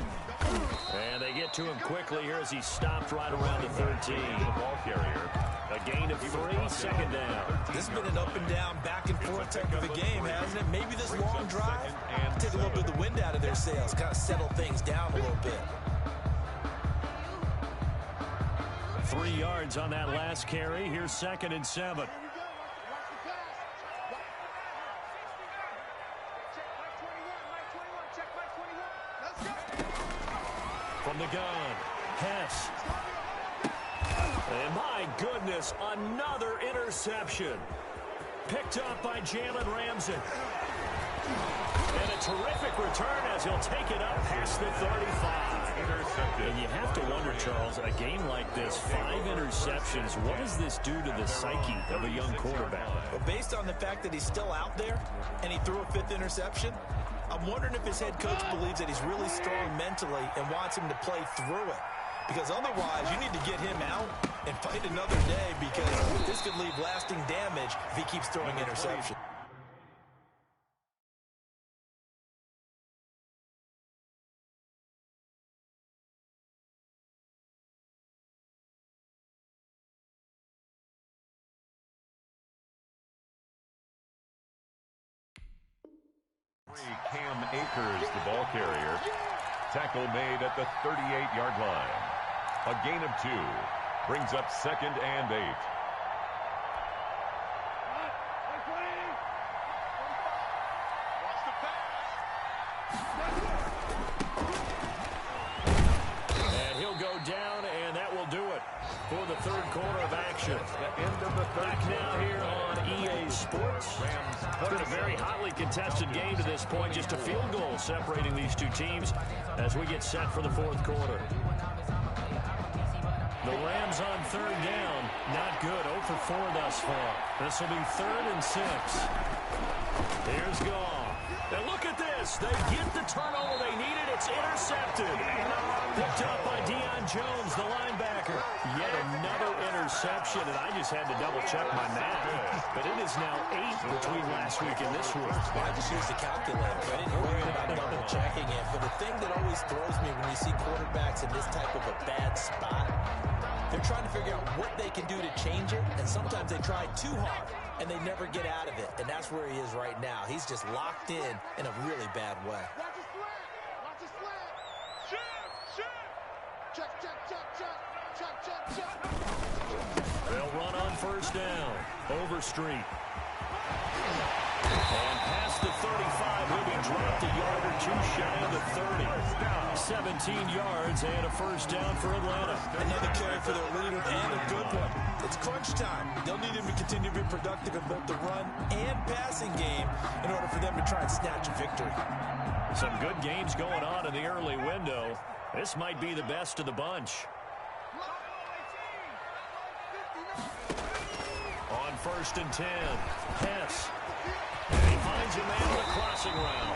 And they get to him quickly here as he stopped right around the 13. The ball carrier. A gain of 3, second down. This has been an up and down, back and forth type of a game, hasn't it? Maybe this long drive, take a little bit of the wind out of their sails, kind of settle things down a little bit. 3 yards on that last carry. Here's 2nd and 7. Watch the pass. Check Mike 21, check Mike 21. Let's go. From the gun, Hess. And my goodness, another interception. Picked up by Jalen Ramsey. And a terrific return as he'll take it up past the 35. Intercepted. And you have to wonder, Charles, a game like this, 5 interceptions, what does this do to the psyche of a young quarterback? But based on the fact that he's still out there and he threw a 5th interception, I'm wondering if his head coach believes that he's really strong mentally and wants him to play through it. Because otherwise, you need to get him out and fight another day, because this could leave lasting damage if he keeps throwing interceptions. Cam Akers, the ball carrier. Tackle made at the 38-yard line. A gain of 2. Brings up 2nd and 8. And he'll go down, and that will do it for the 3rd quarter of action. The end of the Back now here on EA Sports. It's been a very hotly contested game to this point. Just a field goal separating these two teams as we get set for the 4th quarter. The Rams on third down. Not good. 0 for 4 thus far. This will be 3rd and 6. Here's Goff. And look at this. They get the turnover they needed. It's intercepted. Picked up by Deion Jones, the linebacker. Yet another interception, and I just had to double-check my math. But it is now 8 between last week and this week. Well, I just used the calculator. I didn't worry about double-checking it. But the thing that always throws me when you see quarterbacks in this type of a bad spot, they're trying to figure out what they can do to change it, and sometimes they try too hard, and they never get out of it. And that's where he is right now. He's just locked in a really bad way. Watch his flat. Watch his flat. Check. They'll run on first down. Overstreet. And past the 35, he'll be dropped a yard or 2 shy of the 30. 17 yards and a first down for Atlanta. Another carry for their leader and a good one. It's crunch time. They'll need him to continue to be productive in both the run and passing game in order for them to try and snatch a victory. Some good games going on in the early window. This might be the best of the bunch. On 1st and 10, Hess. And he finds a man on the crossing route.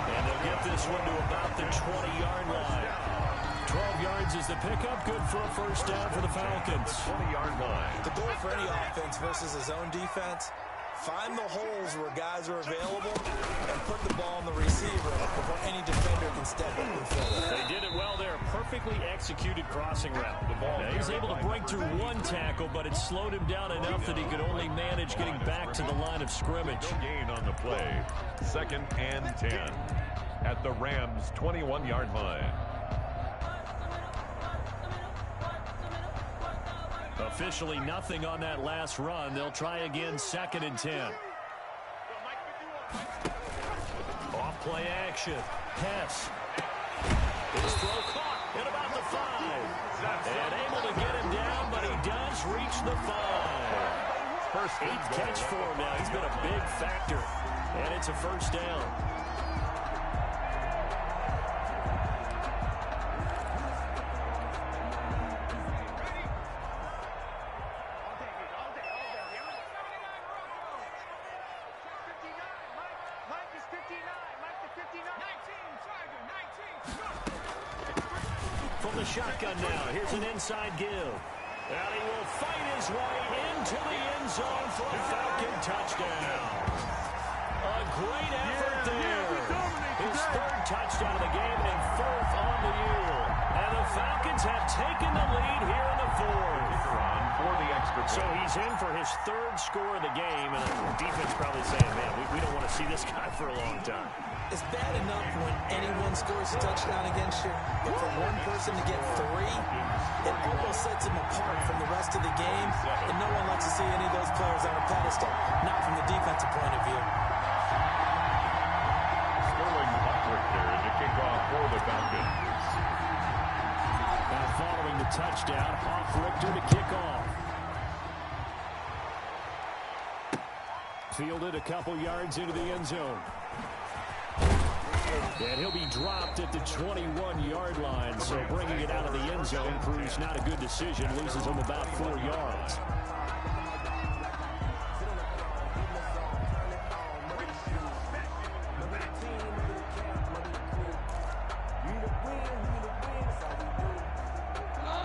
And they'll get this one to about the 20-yard line. 12 yards is the pickup. Good for a first down for the Falcons. 20-yard line. The goal for any offense versus his own defense, find the holes where guys are available and put the ball on the receiver before any defender can step up and fill it. They did it well there. Perfectly executed crossing route. Now, he's able to break through one tackle, but it slowed him down enough that he could only manage getting back to the line of scrimmage. No gain on the play. 2nd and 10 at the Rams' 21-yard line. Officially nothing on that last run. They'll try again 2nd and 10. Off play action. Hess. His throw caught at about the 5. And able to get him down, but he does reach the 5. First 8th catch for him now. He's been a big factor. And it's a first down. From the shotgun now, here's an inside give. And he will fight his way into the end zone for a Falcon touchdown. A great effort there. His 3rd touchdown of the game and 4th on the year. And the Falcons have taken the lead here in the 4th. For the extra point. So he's in for his 3rd score of the game, and the defense probably saying, man, we don't want to see this guy for a long time. It's bad enough when anyone scores a touchdown against you, but for one person to get 3, it almost sets him apart from the rest of the game, and no one likes to see any of those players on a pedestal, not from the defensive point of view. Sterling Huckrick there to kick off for the Falcons. Now following the touchdown, Hoffrichter to kick off. Fielded a couple yards into the end zone. And he'll be dropped at the 21-yard line, so bringing it out of the end zone proves not a good decision. Loses him about 4 yards.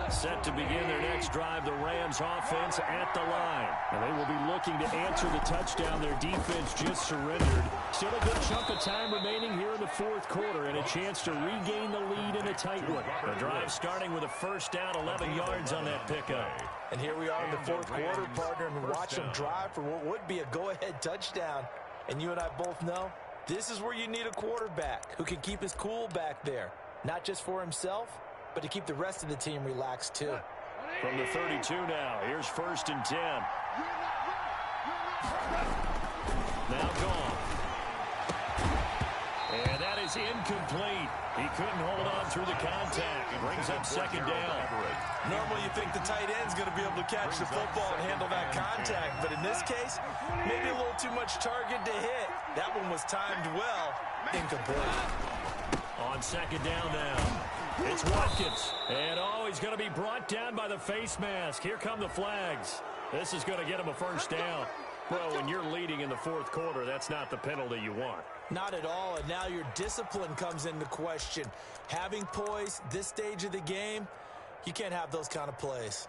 Set to begin their next drive, the Rams offense at the line. And they will be looking to answer the touchdown their defense just surrendered. Still a good chunk of time remaining here in the 4th quarter and a chance to regain the lead in a tight one. The drive starting with a first down, 11 yards on that pickup. And here we are in the 4th quarter, partner, and watch them drive for what would be a go-ahead touchdown. And you and I both know this is where you need a quarterback who can keep his cool back there, not just for himself, but to keep the rest of the team relaxed, too. From the 32 now, here's 1st and 10. Now gone. And that is incomplete. He couldn't hold on through the contact. It brings up 2nd down. Normally you think the tight end's going to be able to catch the football and handle that contact, but in this case, maybe a little too much target to hit. That one was timed well. Incomplete. On 2nd down now. It's Watkins. And, he's going to be brought down by the face mask. Here come the flags. This is going to get him a first down. Well, when you're leading in the fourth quarter, that's not the penalty you want. Not at all, and now your discipline comes into question. Having poise this stage of the game, you can't have those kind of plays.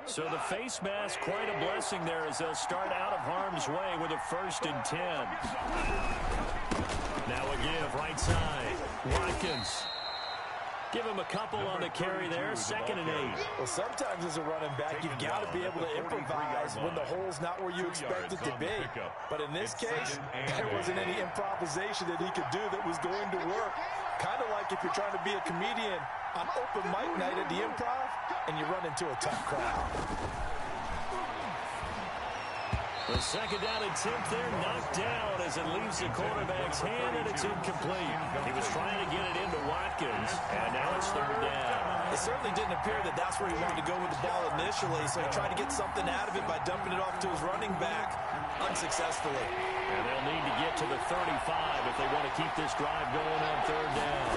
So the face mask, quite a blessing there as they'll start out of harm's way with a 1st and 10. Now a give, right side. Watkins. Give him a couple on the carry there, 2nd and 8. Well, sometimes as a running back, you've got to be able to improvise when the hole's not where you expect it to be. But in this case, there wasn't any improvisation that he could do that was going to work. Kind of like if you're trying to be a comedian on open mic night at the Improv and you run into a tough crowd. The 2nd down attempt there knocked down as it leaves the quarterback's hand, and it's incomplete. He was trying to get it into Watkins, and now it's 3rd down. It certainly didn't appear that that's where he wanted to go with the ball initially, so he tried to get something out of it by dumping it off to his running back unsuccessfully. And they'll need to get to the 35 if they want to keep this drive going on 3rd down.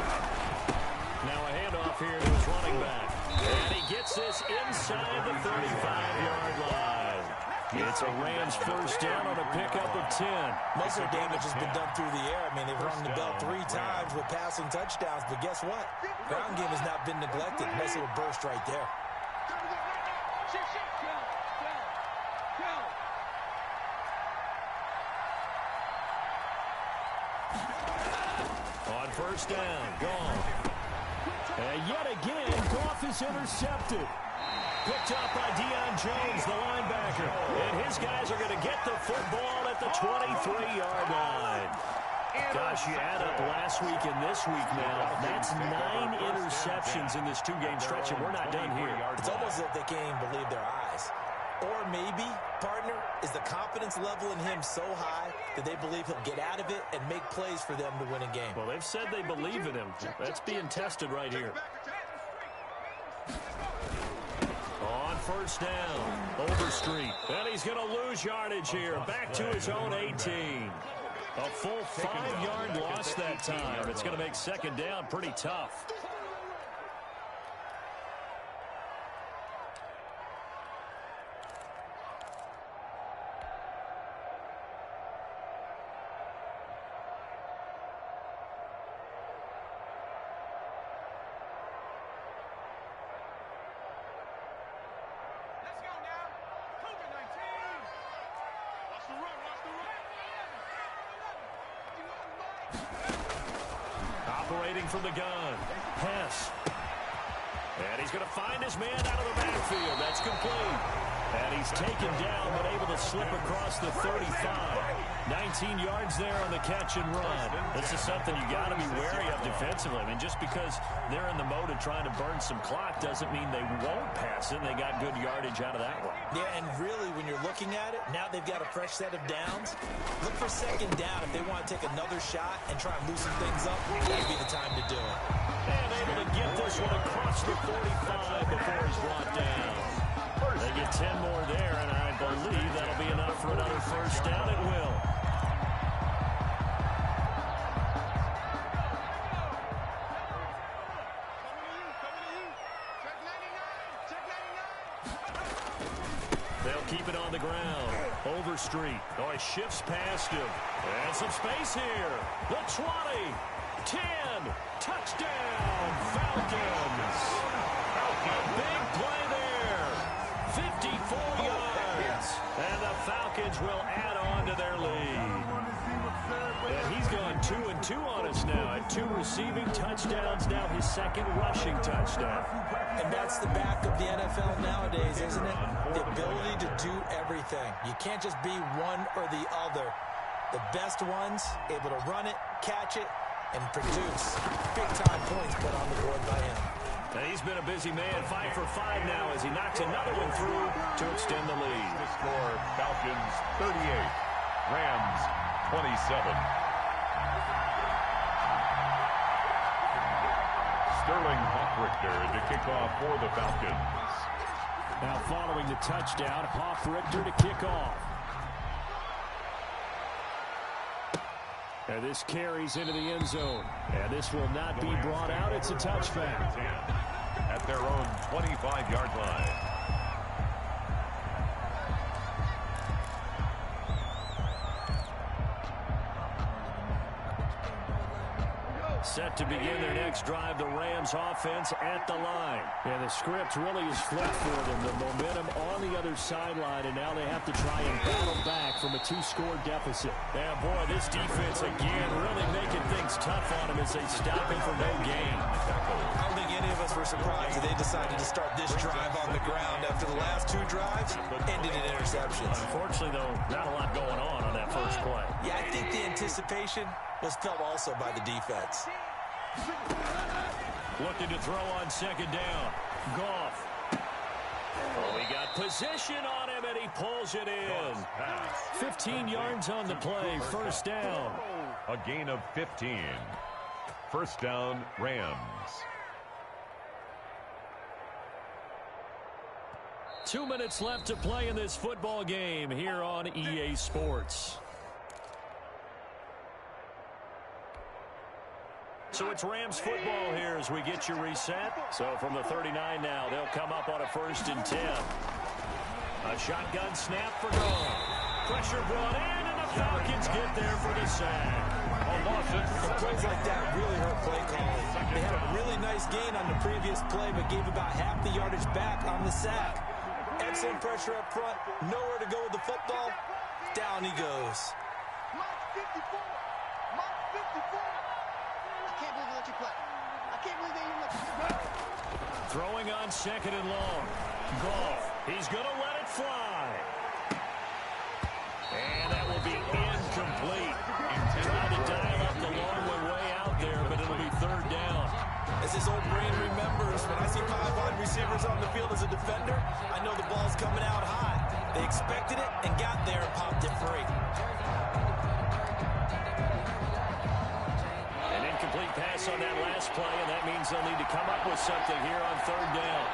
Now a handoff here to his running back. And he gets this inside the 35-yard line. It's a Rams first down on a pickup of 10. Most of their damage has been done through the air. I mean, they've rung the bell 3 times with passing touchdowns, but guess what? Ground game has not been neglected. Nice little burst right there. On 1st down, gone. And yet again, Goff is intercepted. Picked up by Deion Jones, the linebacker. And his guys are going to get the football at the 23-yard line. Gosh, you add up last week and this week now. That's 9 interceptions in this 2-game stretch, and we're not done here. It's almost as if they can't even believe their eyes. Or maybe, partner, is the confidence level in him so high that they believe he'll get out of it and make plays for them to win a game. Well, they've said they believe in him. That's being tested right here. On 1st down, Overstreet. And he's going to lose yardage here. Back to his own 18. A full 5-yard loss that time. It's going to make 2nd down pretty tough. Operating from the gun. Pass. And he's going to find his man out of the backfield. That's complete. And he's taken down, but able to slip across the 35. 19 yards there on the catch and run. This is something you got to be wary of defensively. I mean, just because they're in the mode of trying to burn some clock doesn't mean they won't pass it. They got good yardage out of that one. Yeah, and really, when you're looking at it, now they've got a fresh set of downs. Look for 2nd down if they want to take another shot and try and loosen things up. That'd be the time to do it. And able to get this one across the 45 before he's brought down. They get 10 more there, and I believe that'll be enough for another 1st down. It will. They'll keep it on the ground. Overstreet. Oh, he shifts past him. And some space here. The 20. 10. Touchdown, Falcons. A big play there. 54 yards. And the Falcons will add on to their lead. And he's gone 2-2 on us now at 2 receiving touchdowns, now his 2nd rushing touchdown. And that's the back of the NFL nowadays, isn't it? The ability to do everything. You can't just be one or the other. The best ones, able to run it, catch it, and produce big-time points put on the board by him. And he's been a busy man, 5 for 5 now as he knocks another one through to extend the lead. The score, Falcons 38, Rams 27. Sterling Hoffrichter to kick off for the Falcons. Now following the touchdown, Hoffrichter to kick off. And this carries into the end zone. And this will not be brought out. It's a touchback. At their own 25-yard line. Set to begin their next drive, the Rams offense at the line. And the script really is flipped for them. The momentum on the other sideline, and now they have to try and battle back from a 2-score deficit. Yeah, boy, this defense again really making things tough on them as they stop him for no gain. I don't think any of us were surprised that they decided to start this drive on the ground after the last 2 drives ended in interceptions. Unfortunately, though, not a lot going on that first play. Yeah, I think the anticipation was felt also by the defense. Looking to throw on second down. Goff. Oh, we got position on him, and he pulls it in. 15 yards on the play. First down. A gain of 15. First down, Rams. 2 minutes left to play in this football game here on EA Sports. So it's Rams football here as we get you reset. So from the 39 now, they'll come up on a 1st and 10. A shotgun snap for goal. Pressure brought in, and the Falcons get there for the sack. Plays like that really hurt play calling. They had a really nice gain on the previous play, but gave about half the yardage back on the sack. Excellent pressure up front. Nowhere to go with the football. Down he goes. Mark 54. Mark 54. I can't believe they let you play. I can't believe they even let you play. Throwing on second and long. Goff. He's going to let it fly. And that will be incomplete. Trying to dial up the long way out there, but it'll be 3rd down. As his old brain remembers, when I see 5 wide receivers on the field as a defender, I know the ball's coming out high. They expected it and got there and popped it free. An incomplete pass on that last play, and that means they'll need to come up with something here on 3rd down.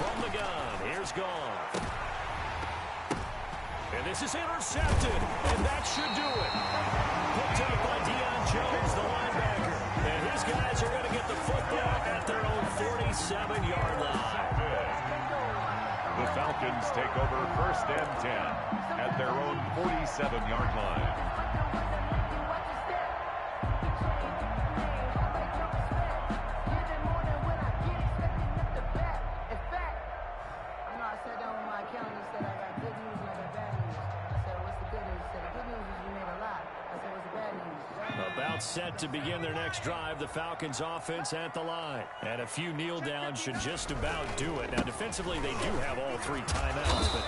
From the gun, here's Goff. And this is intercepted, and that should do it. Picked up by Deion Jones, the linebacker. And his guys are going to get the football at their own 47-yard line. The Falcons take over 1st and 10 at their own 47-yard line. About set to begin their next drive, the Falcons offense at the line. And a few kneel downs should just about do it. Now, defensively, they do have all 3 timeouts, but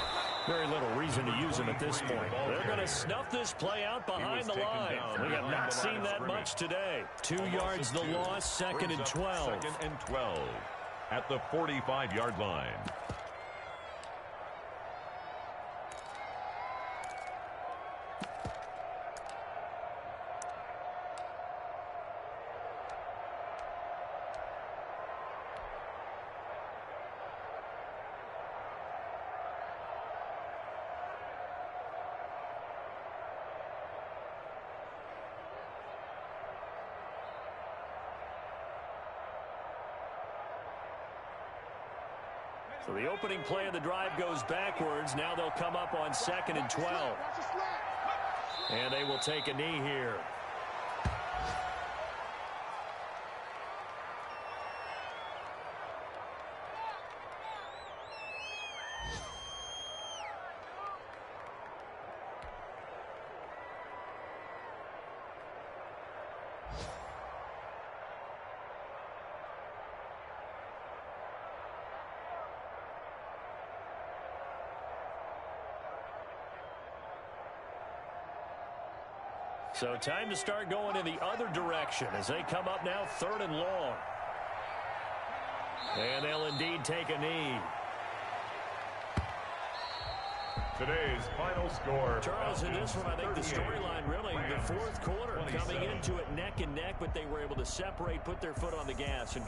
very little reason to use them at this point. They're going to snuff this play out behind the line. We have not seen that much today. 2 yards the loss, 2nd and 12. 2nd and 12 at the 45-yard line. So the opening play of the drive goes backwards. Now they'll come up on 2nd and 12. And they will take a knee here. So time to start going in the other direction as they come up now 3rd and long. And they'll indeed take a knee. Today's final score. Charles, in this one, I think the storyline really, the 4th quarter, coming into it neck and neck, but they were able to separate, put their foot on the gas, and